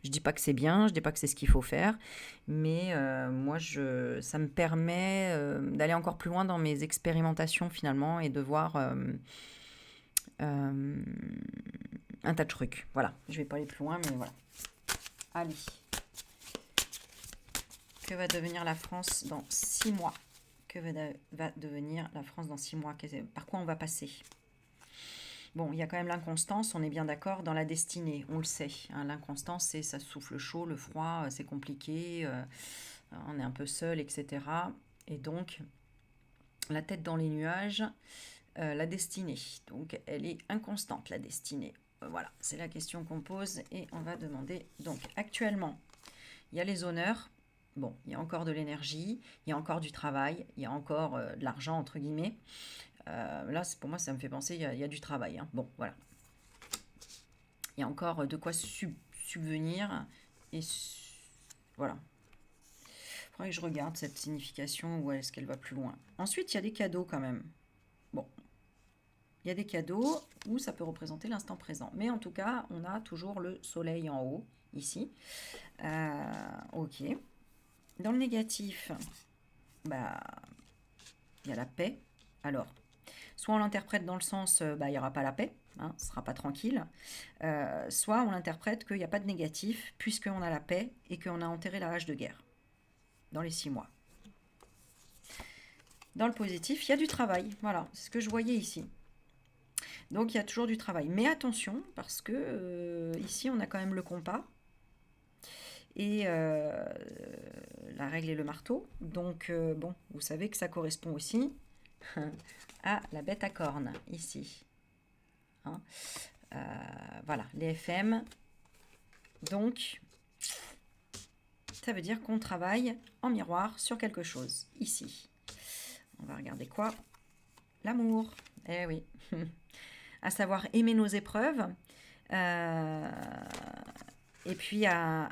Je dis pas que c'est bien, je dis pas que c'est ce qu'il faut faire, mais moi, ça me permet d'aller encore plus loin dans mes expérimentations finalement et de voir euh, un tas de trucs. Voilà, je vais pas aller plus loin, mais voilà. Allez. Que va devenir la France dans 6 mois? Que va devenir la France dans 6 mois? Par quoi on va passer? Bon, il y a quand même l'inconstance, on est bien d'accord, dans la destinée, on le sait. Hein, l'inconstance, c'est ça souffle chaud, le froid, c'est compliqué, on est un peu seul, etc. Et donc, la tête dans les nuages, la destinée. Donc, elle est inconstante, la destinée. Voilà, c'est la question qu'on pose et on va demander. Donc, actuellement, il y a les honneurs. Bon, il y a encore de l'énergie, il y a encore du travail, il y a encore de l'argent, entre guillemets. Là, pour moi, ça me fait penser, il y a du travail. Hein. Bon, voilà. Il y a encore de quoi subvenir. Et voilà. Il faudrait que je regarde cette signification ou est-ce qu'elle va plus loin. Ensuite, il y a des cadeaux quand même. Bon. Il y a des cadeaux où ça peut représenter l'instant présent. Mais en tout cas, on a toujours le soleil en haut, ici. Ok. Dans le négatif, bah, il y a la paix. Alors, soit on l'interprète dans le sens, il n'y aura pas la paix, hein, ce ne sera pas tranquille. Soit on l'interprète qu'il n'y a pas de négatif, puisqu'on a la paix et qu'on a enterré la hache de guerre dans les 6 mois. Dans le positif, il y a du travail. Voilà, c'est ce que je voyais ici. Donc, il y a toujours du travail. Mais attention, parce que ici, on a quand même le compas. Et la règle est le marteau. Donc, bon, vous savez que ça correspond aussi à la bête à cornes, ici. Hein, voilà, les FM. Donc, ça veut dire qu'on travaille en miroir sur quelque chose, ici. On va regarder quoi? L'amour. Eh oui. À savoir aimer nos épreuves. Et puis à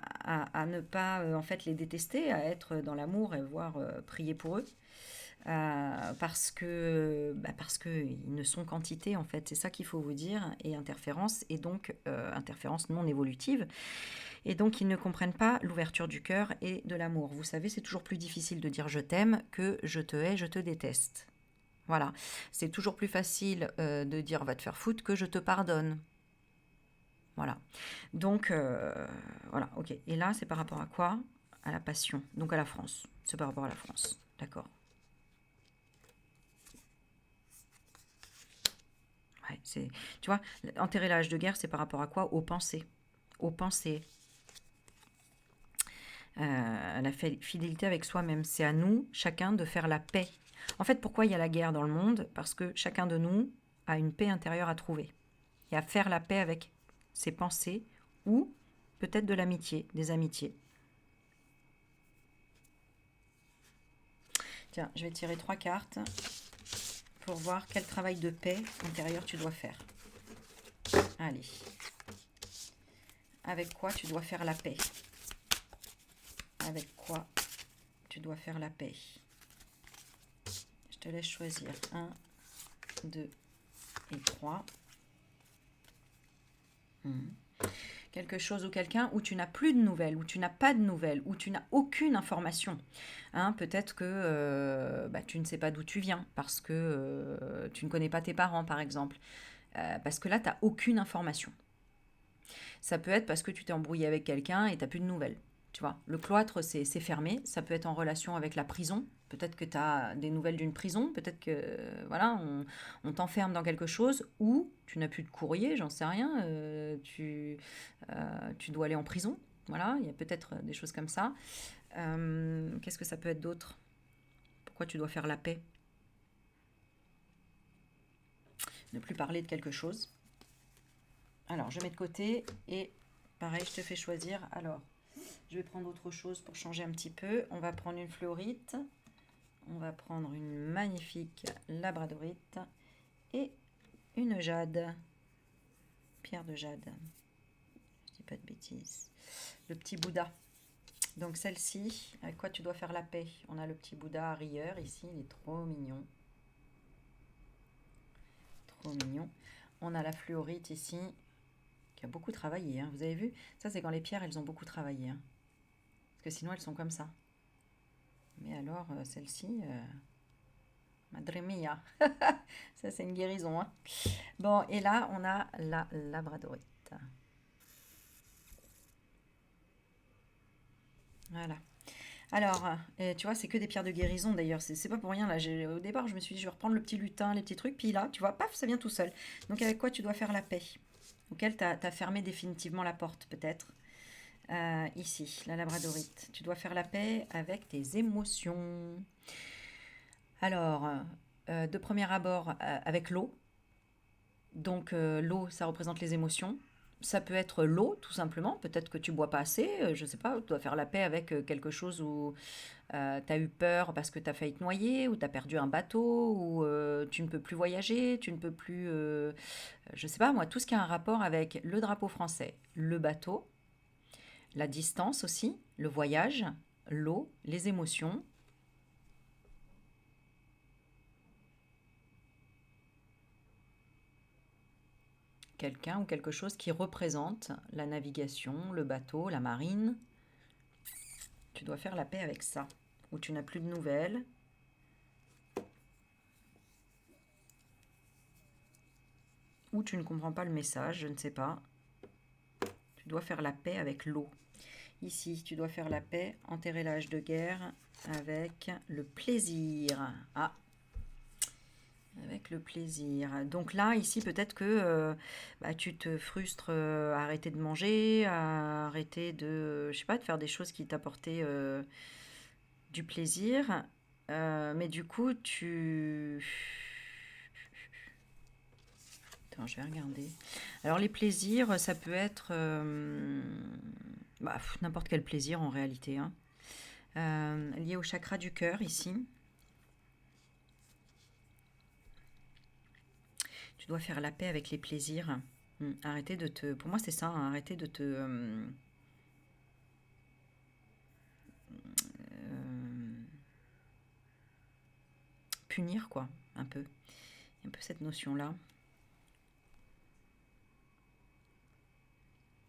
ne pas en fait les détester, à être dans l'amour et voire prier pour eux. Parce que ils ne sont qu'entités en fait, c'est ça qu'il faut vous dire, et interférence, et donc interférence non évolutive, et donc ils ne comprennent pas l'ouverture du cœur et de l'amour. Vous savez, c'est toujours plus difficile de dire je t'aime que je te hais, je te déteste. Voilà, c'est toujours plus facile de dire va te faire foutre que je te pardonne. Voilà, donc voilà, ok. Et là, c'est par rapport à quoi? À la passion, donc à la France. C'est par rapport à la France, d'accord. Ouais, tu vois, enterrer la hache de guerre, c'est par rapport à quoi? Aux pensées. Aux pensées. La fidélité avec soi-même. C'est à nous, chacun, de faire la paix. En fait, pourquoi il y a la guerre dans le monde? Parce que chacun de nous a une paix intérieure à trouver. Et à faire la paix avec ses pensées ou peut-être de l'amitié, des amitiés. Tiens, je vais tirer 3 cartes pour voir quel travail de paix intérieure tu dois faire. Allez. Avec quoi tu dois faire la paix? Avec quoi tu dois faire la paix? Je te laisse choisir. 1, 2 et 3. Quelque chose ou quelqu'un où tu n'as plus de nouvelles, où tu n'as pas de nouvelles, où tu n'as aucune information. Hein, peut-être que tu ne sais pas d'où tu viens, parce que tu ne connais pas tes parents, par exemple. Parce que là, tu n'as aucune information. Ça peut être parce que tu t'es embrouillé avec quelqu'un et tu n'as plus de nouvelles. Tu vois, le cloître, c'est fermé. Ça peut être en relation avec la prison. Peut-être que tu as des nouvelles d'une prison. Peut-être que voilà, on t'enferme dans quelque chose ou tu n'as plus de courrier, j'en sais rien. Tu dois aller en prison. Voilà, il y a peut-être des choses comme ça. Qu'est-ce que ça peut être d'autre? Pourquoi tu dois faire la paix? Ne plus parler de quelque chose. Alors, je mets de côté et pareil, je te fais choisir. Alors, je vais prendre autre chose pour changer un petit peu. On va prendre une fluorite. On va prendre une magnifique labradorite et une jade. Pierre de jade. Je dis pas de bêtises. Le petit Bouddha. Donc celle-ci, avec quoi tu dois faire la paix? On a le petit Bouddha rieur ici, il est trop mignon. Trop mignon. On a la fluorite ici. qui a beaucoup travaillé, hein. Vous avez vu? Ça, c'est quand les pierres, elles ont beaucoup travaillé, hein. Parce que sinon, elles sont comme ça. Mais alors, celle-ci, Madre mia. Ça, c'est une guérison, hein. Bon, et là, on a la labradorite. Voilà. Alors, tu vois, c'est que des pierres de guérison d'ailleurs. C'est pas pour rien là. Au départ, je me suis dit, je vais reprendre le petit lutin, les petits trucs. Puis là, tu vois, paf, ça vient tout seul. Donc, avec quoi tu dois faire la paix? Auquel tu as fermé définitivement la porte, peut-être. Ici, la labradorite. Tu dois faire la paix avec tes émotions. Alors, de premier abord, avec l'eau. Donc, l'eau, ça représente les émotions. Ça peut être l'eau, tout simplement. Peut-être que tu bois pas assez. Je sais pas, tu dois faire la paix avec quelque chose où tu as eu peur parce que tu as failli te noyer, ou tu as perdu un bateau, ou tu ne peux plus voyager, tu ne peux plus... je sais pas, moi, tout ce qui a un rapport avec le drapeau français, le bateau, la distance aussi, le voyage, l'eau, les émotions. Quelqu'un ou quelque chose qui représente la navigation, le bateau, la marine. Tu dois faire la paix avec ça. Ou tu n'as plus de nouvelles. Ou tu ne comprends pas le message, je ne sais pas. Tu dois faire la paix avec l'eau. Ici, tu dois faire la paix, enterrer l'âge de guerre avec le plaisir. Ah, avec le plaisir. Donc là, ici, peut-être que tu te frustres à arrêter de manger, à arrêter de, je sais pas, de faire des choses qui t'apportaient du plaisir. Mais du coup, Attends, je vais regarder. Alors les plaisirs, ça peut être n'importe quel plaisir en réalité, hein. Lié au chakra du cœur ici. Tu dois faire la paix avec les plaisirs. Arrêter de te... Pour moi, c'est ça, hein, arrêter de te... punir, quoi, un peu. Un peu cette notion-là.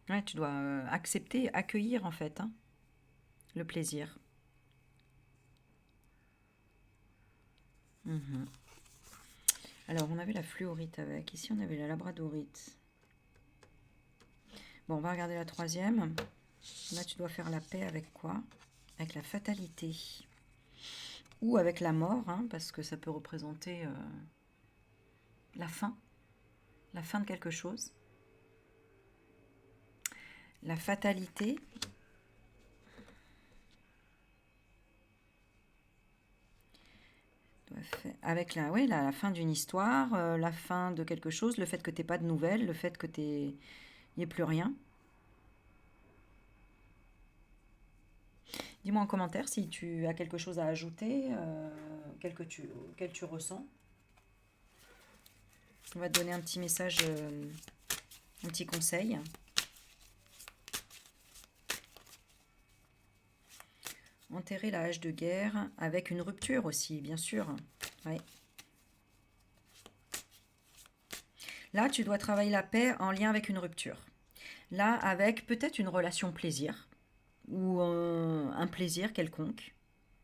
Ouais, tu dois accepter, accueillir, en fait, hein, le plaisir. Mhm. Alors, on avait la fluorite avec. Ici, on avait la labradorite. Bon, on va regarder la troisième. Là, tu dois faire la paix avec quoi? Avec la fatalité. Ou avec la mort, hein, parce que ça peut représenter la fin de quelque chose. La fatalité. Avec la fin d'une histoire, la fin de quelque chose, le fait que tu n'aies pas de nouvelles, le fait que il n'y ait plus rien. Dis-moi en commentaire si tu as quelque chose à ajouter, auquel tu ressens. On va te donner un petit message, un petit conseil. Enterrer la hache de guerre avec une rupture aussi, bien sûr. Ouais. Là, tu dois travailler la paix en lien avec une rupture. Là, avec peut-être une relation plaisir ou un plaisir quelconque.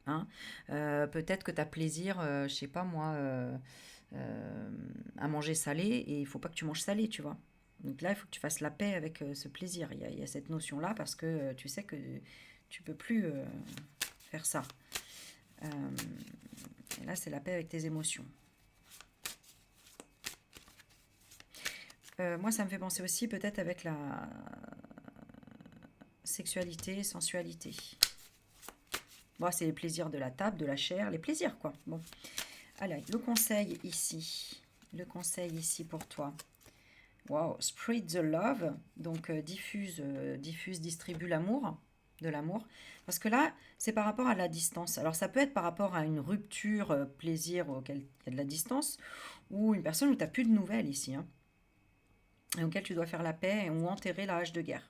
Hein. Peut-être que tu as plaisir, je sais pas moi, à manger salé et il faut pas que tu manges salé, tu vois. Donc là, il faut que tu fasses la paix avec ce plaisir. Il y a cette notion-là parce que tu sais que tu peux plus faire ça. Et là, c'est la paix avec tes émotions. Moi, ça me fait penser aussi peut-être avec la sexualité, sensualité. Bon, c'est les plaisirs de la table, de la chair, les plaisirs, quoi. Bon. Allez, le conseil ici. Le conseil ici pour toi. Wow, spread the love. Donc, diffuse, distribue l'amour, de l'amour. Parce que là, c'est par rapport à la distance. Alors, ça peut être par rapport à une rupture, plaisir auquel il y a de la distance, ou une personne où tu n'as plus de nouvelles ici, hein, et auquel tu dois faire la paix ou enterrer la hache de guerre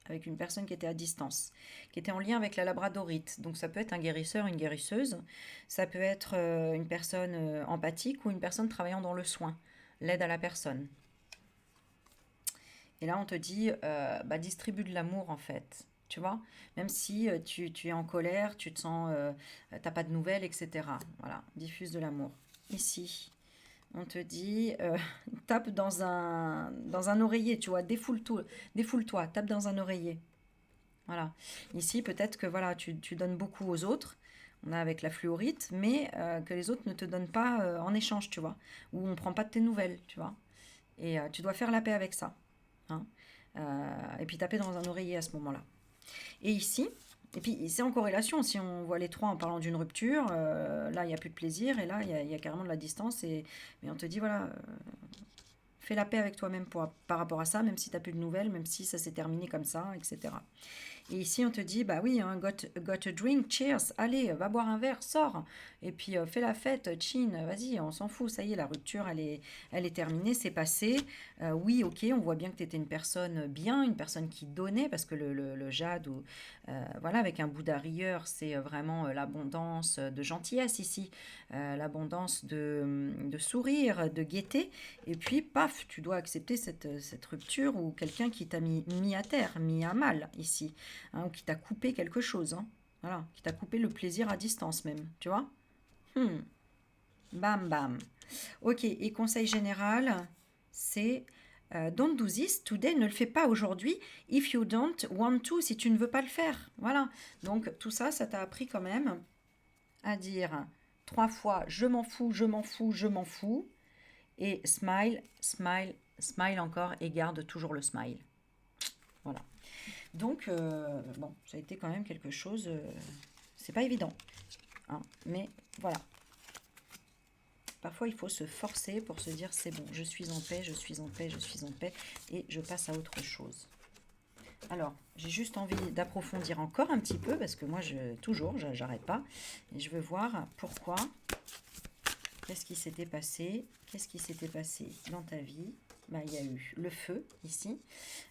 avec une personne qui était à distance, qui était en lien avec la labradorite. Donc ça peut être un guérisseur, une guérisseuse, ça peut être une personne empathique ou une personne travaillant dans le soin, l'aide à la personne. Et là, on te dit, bah, distribue de l'amour, en fait. Tu vois? Même si tu es en colère, tu te sens, t'as pas de nouvelles, etc. Voilà, diffuse de l'amour. Ici, on te dit, tape dans un oreiller, tu vois, défoule-toi, tape dans un oreiller. Voilà. Ici, peut-être que voilà, tu donnes beaucoup aux autres. On a avec la fluorite, mais que les autres ne te donnent pas en échange, tu vois. Ou on ne prend pas de tes nouvelles, tu vois. Et tu dois faire la paix avec ça. Hein. Et puis taper dans un oreiller à ce moment-là. Et ici, et puis c'est en corrélation, si on voit les trois en parlant d'une rupture, là il n'y a plus de plaisir, et là il y a carrément de la distance, mais on te dit voilà, fais la paix avec toi-même par rapport à ça, même si tu n'as plus de nouvelles, même si ça s'est terminé comme ça, etc. Et ici, on te dit, bah oui, hein, got a drink, cheers, allez, va boire un verre, sors. Et puis, fais la fête, chin, vas-y, on s'en fout, ça y est, la rupture, elle est terminée, c'est passé. Oui, ok, on voit bien que tu étais une personne bien, une personne qui donnait, parce que le jade, ou, voilà, avec un Bouddha rieur, c'est vraiment l'abondance de gentillesse ici, l'abondance de sourire, de gaieté. Et puis, paf, tu dois accepter cette rupture ou quelqu'un qui t'a mis à terre, mis à mal ici, hein, ou qui t'a coupé quelque chose, hein. Voilà, qui t'a coupé le plaisir à distance même, tu vois. Hmm. Bam, bam. Ok, et conseil général, c'est don't do this today, ne le fais pas aujourd'hui. If you don't want to, si tu ne veux pas le faire. Voilà. Donc tout ça, ça t'a appris quand même à dire 3 fois je m'en fous, je m'en fous, je m'en fous. Et smile, smile, smile encore et garde toujours le smile. Voilà. Donc, bon, ça a été quand même quelque chose, c'est pas évident, hein, mais voilà. Parfois, il faut se forcer pour se dire c'est bon, je suis en paix, je suis en paix, je suis en paix, et je passe à autre chose. Alors, j'ai juste envie d'approfondir encore un petit peu, parce que moi, j'arrête pas, et je veux voir pourquoi, qu'est-ce qui s'était passé, qu'est-ce qui s'était passé dans ta vie. Bah, il y a eu le feu, ici,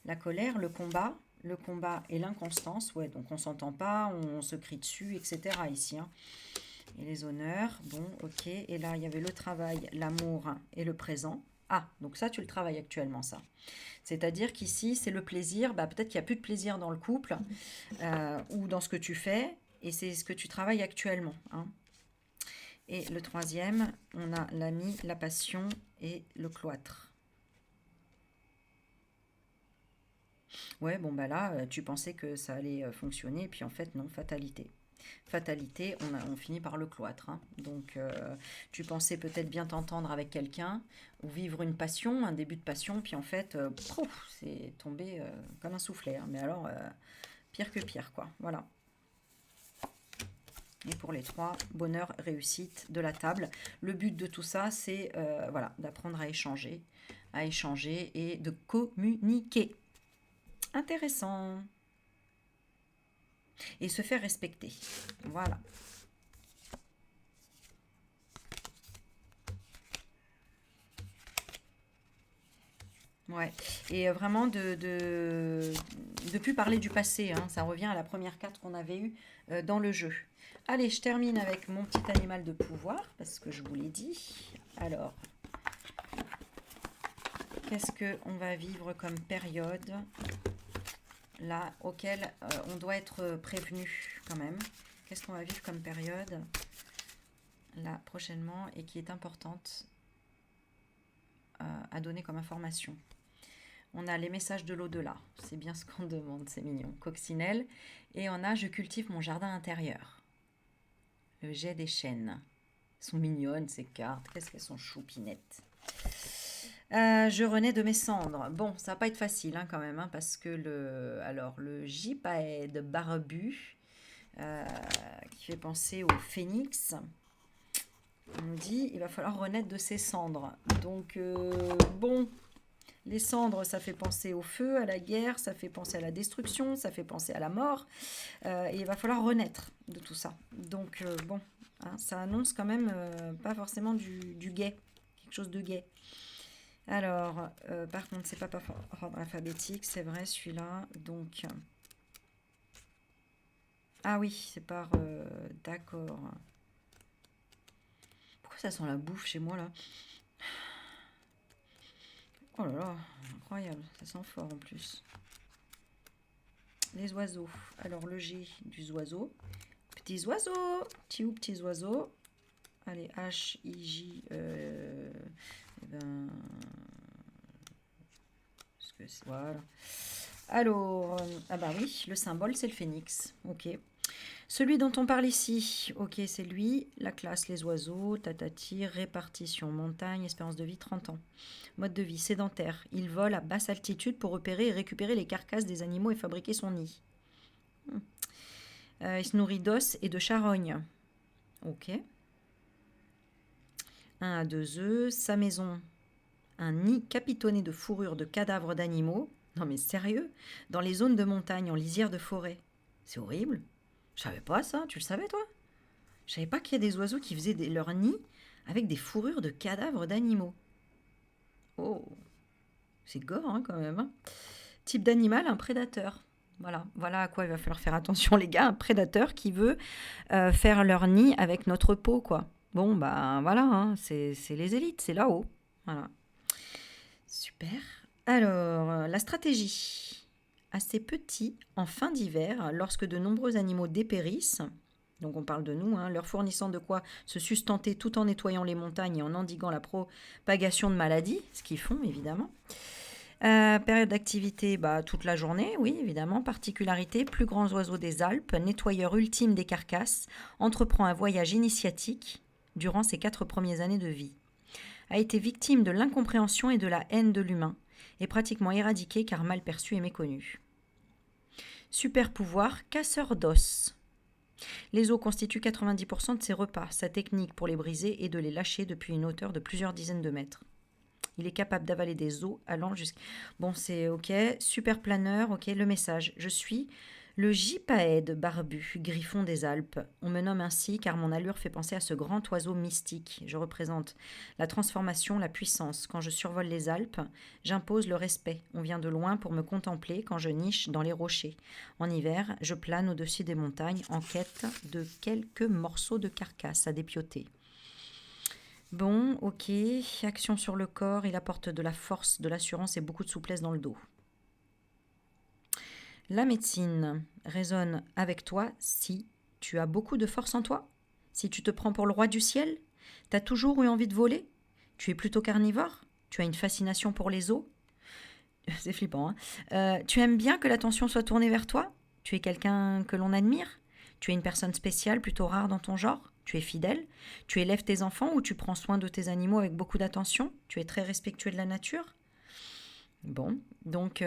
la colère, le combat et l'inconstance, ouais, donc on s'entend pas, on se crie dessus, etc. ici, hein. Et les honneurs, bon, ok. Et là, il y avait le travail, l'amour et le présent. Ah, donc ça, tu le travailles actuellement, ça. C'est-à-dire qu'ici, c'est le plaisir. Bah, peut-être qu'il n'y a plus de plaisir dans le couple ou dans ce que tu fais, et c'est ce que tu travailles actuellement, hein. Et le troisième, on a l'ami, la passion et le cloître. Ouais, bon, bah là, tu pensais que ça allait fonctionner, et puis en fait, non, fatalité. Fatalité, on finit par le cloître, hein. Donc, tu pensais peut-être bien t'entendre avec quelqu'un, ou vivre une passion, un début de passion, puis en fait, c'est tombé comme un soufflet, hein. Mais alors, pire que pire, quoi. Voilà. Et pour les trois, bonheur, réussite de la table. Le but de tout ça, c'est voilà, d'apprendre à échanger et de communiquer. Intéressant. Et se faire respecter. Voilà. Ouais. Et vraiment de plus parler du passé, hein. Ça revient à la première carte qu'on avait eue dans le jeu. Allez, je termine avec mon petit animal de pouvoir, parce que je vous l'ai dit. Alors, qu'est-ce qu'on va vivre comme période là, auquel on doit être prévenu quand même? Qu'est-ce qu'on va vivre comme période là prochainement et qui est importante à donner comme information? On a les messages de l'au-delà, c'est bien ce qu'on demande, c'est mignon. Coccinelle. Et on a je cultive mon jardin intérieur. Le jet des chênes. Elles sont mignonnes ces cartes, qu'est-ce qu'elles sont choupinettes. Je renais de mes cendres. Bon, ça va pas être facile hein, quand même, hein, parce que le gypaède barbu, qui fait penser au phénix, on nous dit il va falloir renaître de ses cendres. Donc, bon, les cendres, ça fait penser au feu, à la guerre, ça fait penser à la destruction, ça fait penser à la mort. Et il va falloir renaître de tout ça. Donc, bon, hein, ça annonce quand même pas forcément du gai, quelque chose de gai. Alors, par contre, c'est pas par ordre alphabétique, c'est vrai celui-là. Donc, ah oui, c'est par. D'accord. Pourquoi ça sent la bouffe chez moi là? Oh là là, incroyable, ça sent fort en plus. Les oiseaux. Alors le G du oiseau. Petits oiseaux. Petits oiseaux. Allez, H, I, J. Eh ben, voilà. Alors, ah bah oui, le symbole c'est le phénix. Ok. Celui dont on parle ici, ok, c'est lui. La classe, les oiseaux, tatati, répartition, montagne, espérance de vie 30 ans. Mode de vie sédentaire. Il vole à basse altitude pour repérer et récupérer les carcasses des animaux et fabriquer son nid. Il se nourrit d'os et de charognes. Ok. 1 à 2 œufs. Sa maison, un nid capitonné de fourrures de cadavres d'animaux. Non mais sérieux? Dans les zones de montagne, en lisière de forêt. C'est horrible. Je savais pas ça. Tu le savais toi? Je savais pas qu'il y a des oiseaux qui faisaient leur nid avec des fourrures de cadavres d'animaux. Oh, c'est gore hein, quand même. Hein. Type d'animal, un prédateur. Voilà à quoi il va falloir faire attention les gars. Un prédateur qui veut faire leur nid avec notre peau quoi. Bon bah voilà, hein, c'est les élites, c'est là-haut. Voilà. Super. Alors, la stratégie. Assez petit, en fin d'hiver, lorsque de nombreux animaux dépérissent, donc on parle de nous, hein, leur fournissant de quoi se sustenter tout en nettoyant les montagnes et en endiguant la propagation de maladies, ce qu'ils font évidemment. Période d'activité, toute la journée, oui, évidemment. Particularité, plus grands oiseaux des Alpes, nettoyeur ultime des carcasses, entreprend un voyage initiatique durant ses 4 premières années de vie. A été victime de l'incompréhension et de la haine de l'humain, est pratiquement éradiqué car mal perçu et méconnu. Super pouvoir, casseur d'os. Les os constituent 90% de ses repas. Sa technique pour les briser est de les lâcher depuis une hauteur de plusieurs dizaines de mètres. Il est capable d'avaler des os allant jusqu'à... Bon, c'est ok. Super planeur, ok. Le message. Je suis le gypaède barbu, griffon des Alpes. On me nomme ainsi car mon allure fait penser à ce grand oiseau mystique. Je représente la transformation, la puissance. Quand je survole les Alpes, j'impose le respect. On vient de loin pour me contempler quand je niche dans les rochers. En hiver, je plane au-dessus des montagnes en quête de quelques morceaux de carcasse à dépioter. Bon, ok. Action sur le corps, il apporte de la force, de l'assurance et beaucoup de souplesse dans le dos. La médecine résonne avec toi si tu as beaucoup de force en toi, si tu te prends pour le roi du ciel, tu as toujours eu envie de voler, tu es plutôt carnivore, tu as une fascination pour les os. C'est flippant, hein. Tu aimes bien que l'attention soit tournée vers toi, tu es quelqu'un que l'on admire, tu es une personne spéciale, plutôt rare dans ton genre. Tu es fidèle, tu élèves tes enfants ou tu prends soin de tes animaux avec beaucoup d'attention, tu es très respectueux de la nature. Bon, donc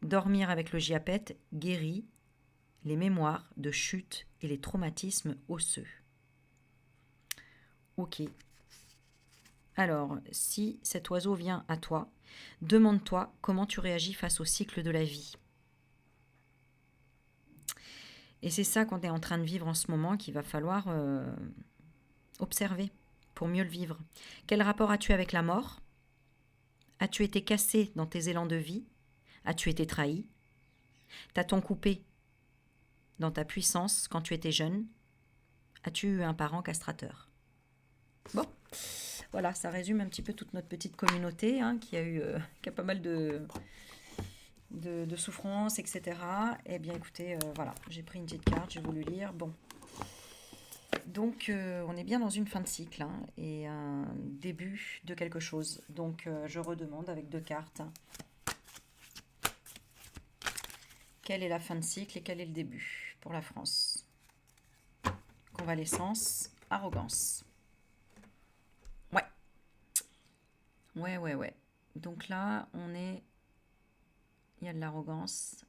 dormir avec le gyapète guérit les mémoires de chute et les traumatismes osseux. Ok. Alors, si cet oiseau vient à toi, demande-toi comment tu réagis face au cycle de la vie. Et c'est ça qu'on est en train de vivre en ce moment qu'il va falloir observer pour mieux le vivre. Quel rapport as-tu avec la mort? As-tu été cassé dans tes élans de vie? As-tu été trahi? T'a-t-on coupé dans ta puissance quand tu étais jeune? As-tu eu un parent castrateur? Bon, voilà, ça résume un petit peu toute notre petite communauté hein, qui a pas mal de souffrances, etc. Eh bien, écoutez, voilà, j'ai pris une petite carte, j'ai voulu lire. Bon, donc on est bien dans une fin de cycle hein, et un début de quelque chose. Donc, je redemande avec 2 cartes. Quelle est la fin de cycle et quel est le début pour la France? Convalescence, arrogance. Ouais. Donc là, il y a de l'arrogance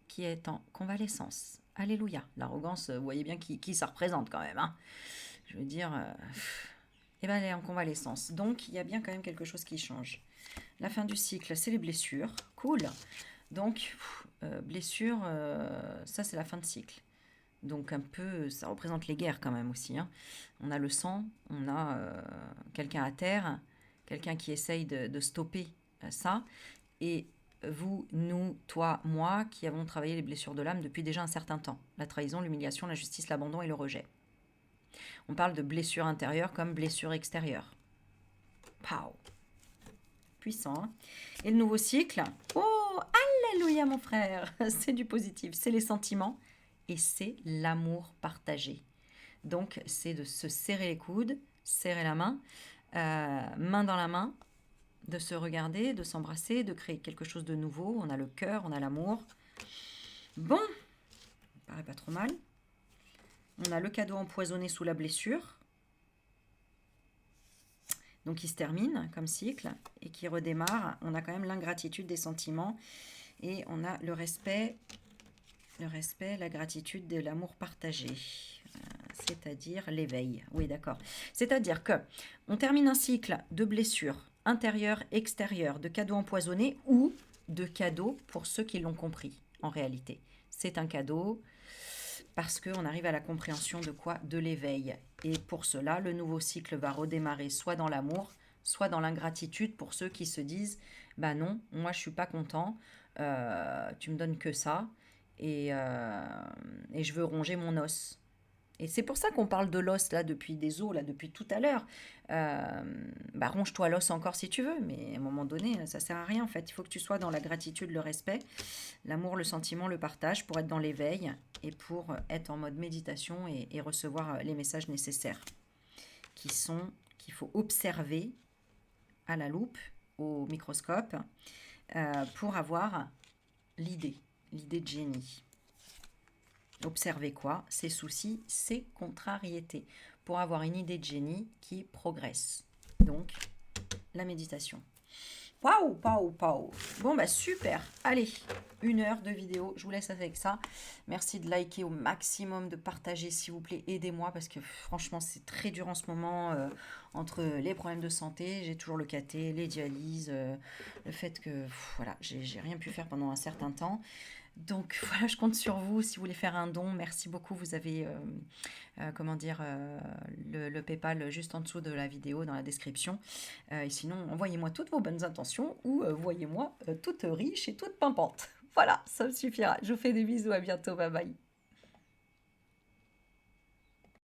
qui est en convalescence. Alléluia. L'arrogance, vous voyez bien qui ça représente quand même. Hein. Je veux dire, elle est en convalescence. Donc, il y a bien quand même quelque chose qui change. La fin du cycle, c'est les blessures. Cool. Donc, blessures, ça c'est la fin de cycle. Donc un peu, ça représente les guerres quand même aussi. Hein. On a le sang, on a quelqu'un à terre, quelqu'un qui essaye de stopper ça. Et vous, nous, toi, moi, qui avons travaillé les blessures de l'âme depuis déjà un certain temps. La trahison, l'humiliation, la justice, l'abandon et le rejet. On parle de blessures intérieures comme blessures extérieures. Pow. puissant. Hein. Et le nouveau cycle, oh, alléluia mon frère, c'est du positif, c'est les sentiments et c'est l'amour partagé. Donc, c'est de se serrer les coudes, serrer la main, main dans la main, de se regarder, de s'embrasser, de créer quelque chose de nouveau. On a le cœur, on a l'amour. Bon, ça paraît pas trop mal. On a le cadeau empoisonné sous la blessure. Donc, il se termine comme cycle et qui redémarre. On a quand même l'ingratitude des sentiments et on a le respect, la gratitude de l'amour partagé. C'est-à-dire l'éveil. Oui, d'accord. C'est-à-dire que on termine un cycle de blessures intérieures, extérieures, de cadeaux empoisonnés ou de cadeaux pour ceux qui l'ont compris, en réalité. C'est un cadeau parce qu'on arrive à la compréhension de quoi? De l'éveil. Et pour cela, le nouveau cycle va redémarrer soit dans l'amour, soit dans l'ingratitude pour ceux qui se disent « Bah non, moi je suis pas content, tu me donnes que ça et je veux ronger mon os. » Et c'est pour ça qu'on parle de l'os là depuis des os, là depuis tout à l'heure. Bah, ronge-toi l'os encore si tu veux, mais à un moment donné, ça sert à rien en fait. Il faut que tu sois dans la gratitude, le respect, l'amour, le sentiment, le partage pour être dans l'éveil et pour être en mode méditation et recevoir les messages nécessaires qu'il faut observer à la loupe, au microscope, pour avoir l'idée de génie. Observer quoi? Ses soucis, ses contrariétés, pour avoir une idée de génie qui progresse. Donc, la méditation. Waouh, waouh, waouh. Bon, bah super. Allez, 1 heure de vidéo. Je vous laisse avec ça. Merci de liker au maximum, de partager, s'il vous plaît. Aidez-moi parce que franchement, c'est très dur en ce moment. Entre les problèmes de santé, j'ai toujours le cathé, les dialyses, le fait que voilà, j'ai rien pu faire pendant un certain temps. Donc voilà, je compte sur vous si vous voulez faire un don. Merci beaucoup. Vous avez le PayPal juste en dessous de la vidéo dans la description. Et sinon, envoyez-moi toutes vos bonnes intentions ou voyez-moi toute riche et toute pimpante. Voilà, ça me suffira. Je vous fais des bisous. À bientôt. Bye bye.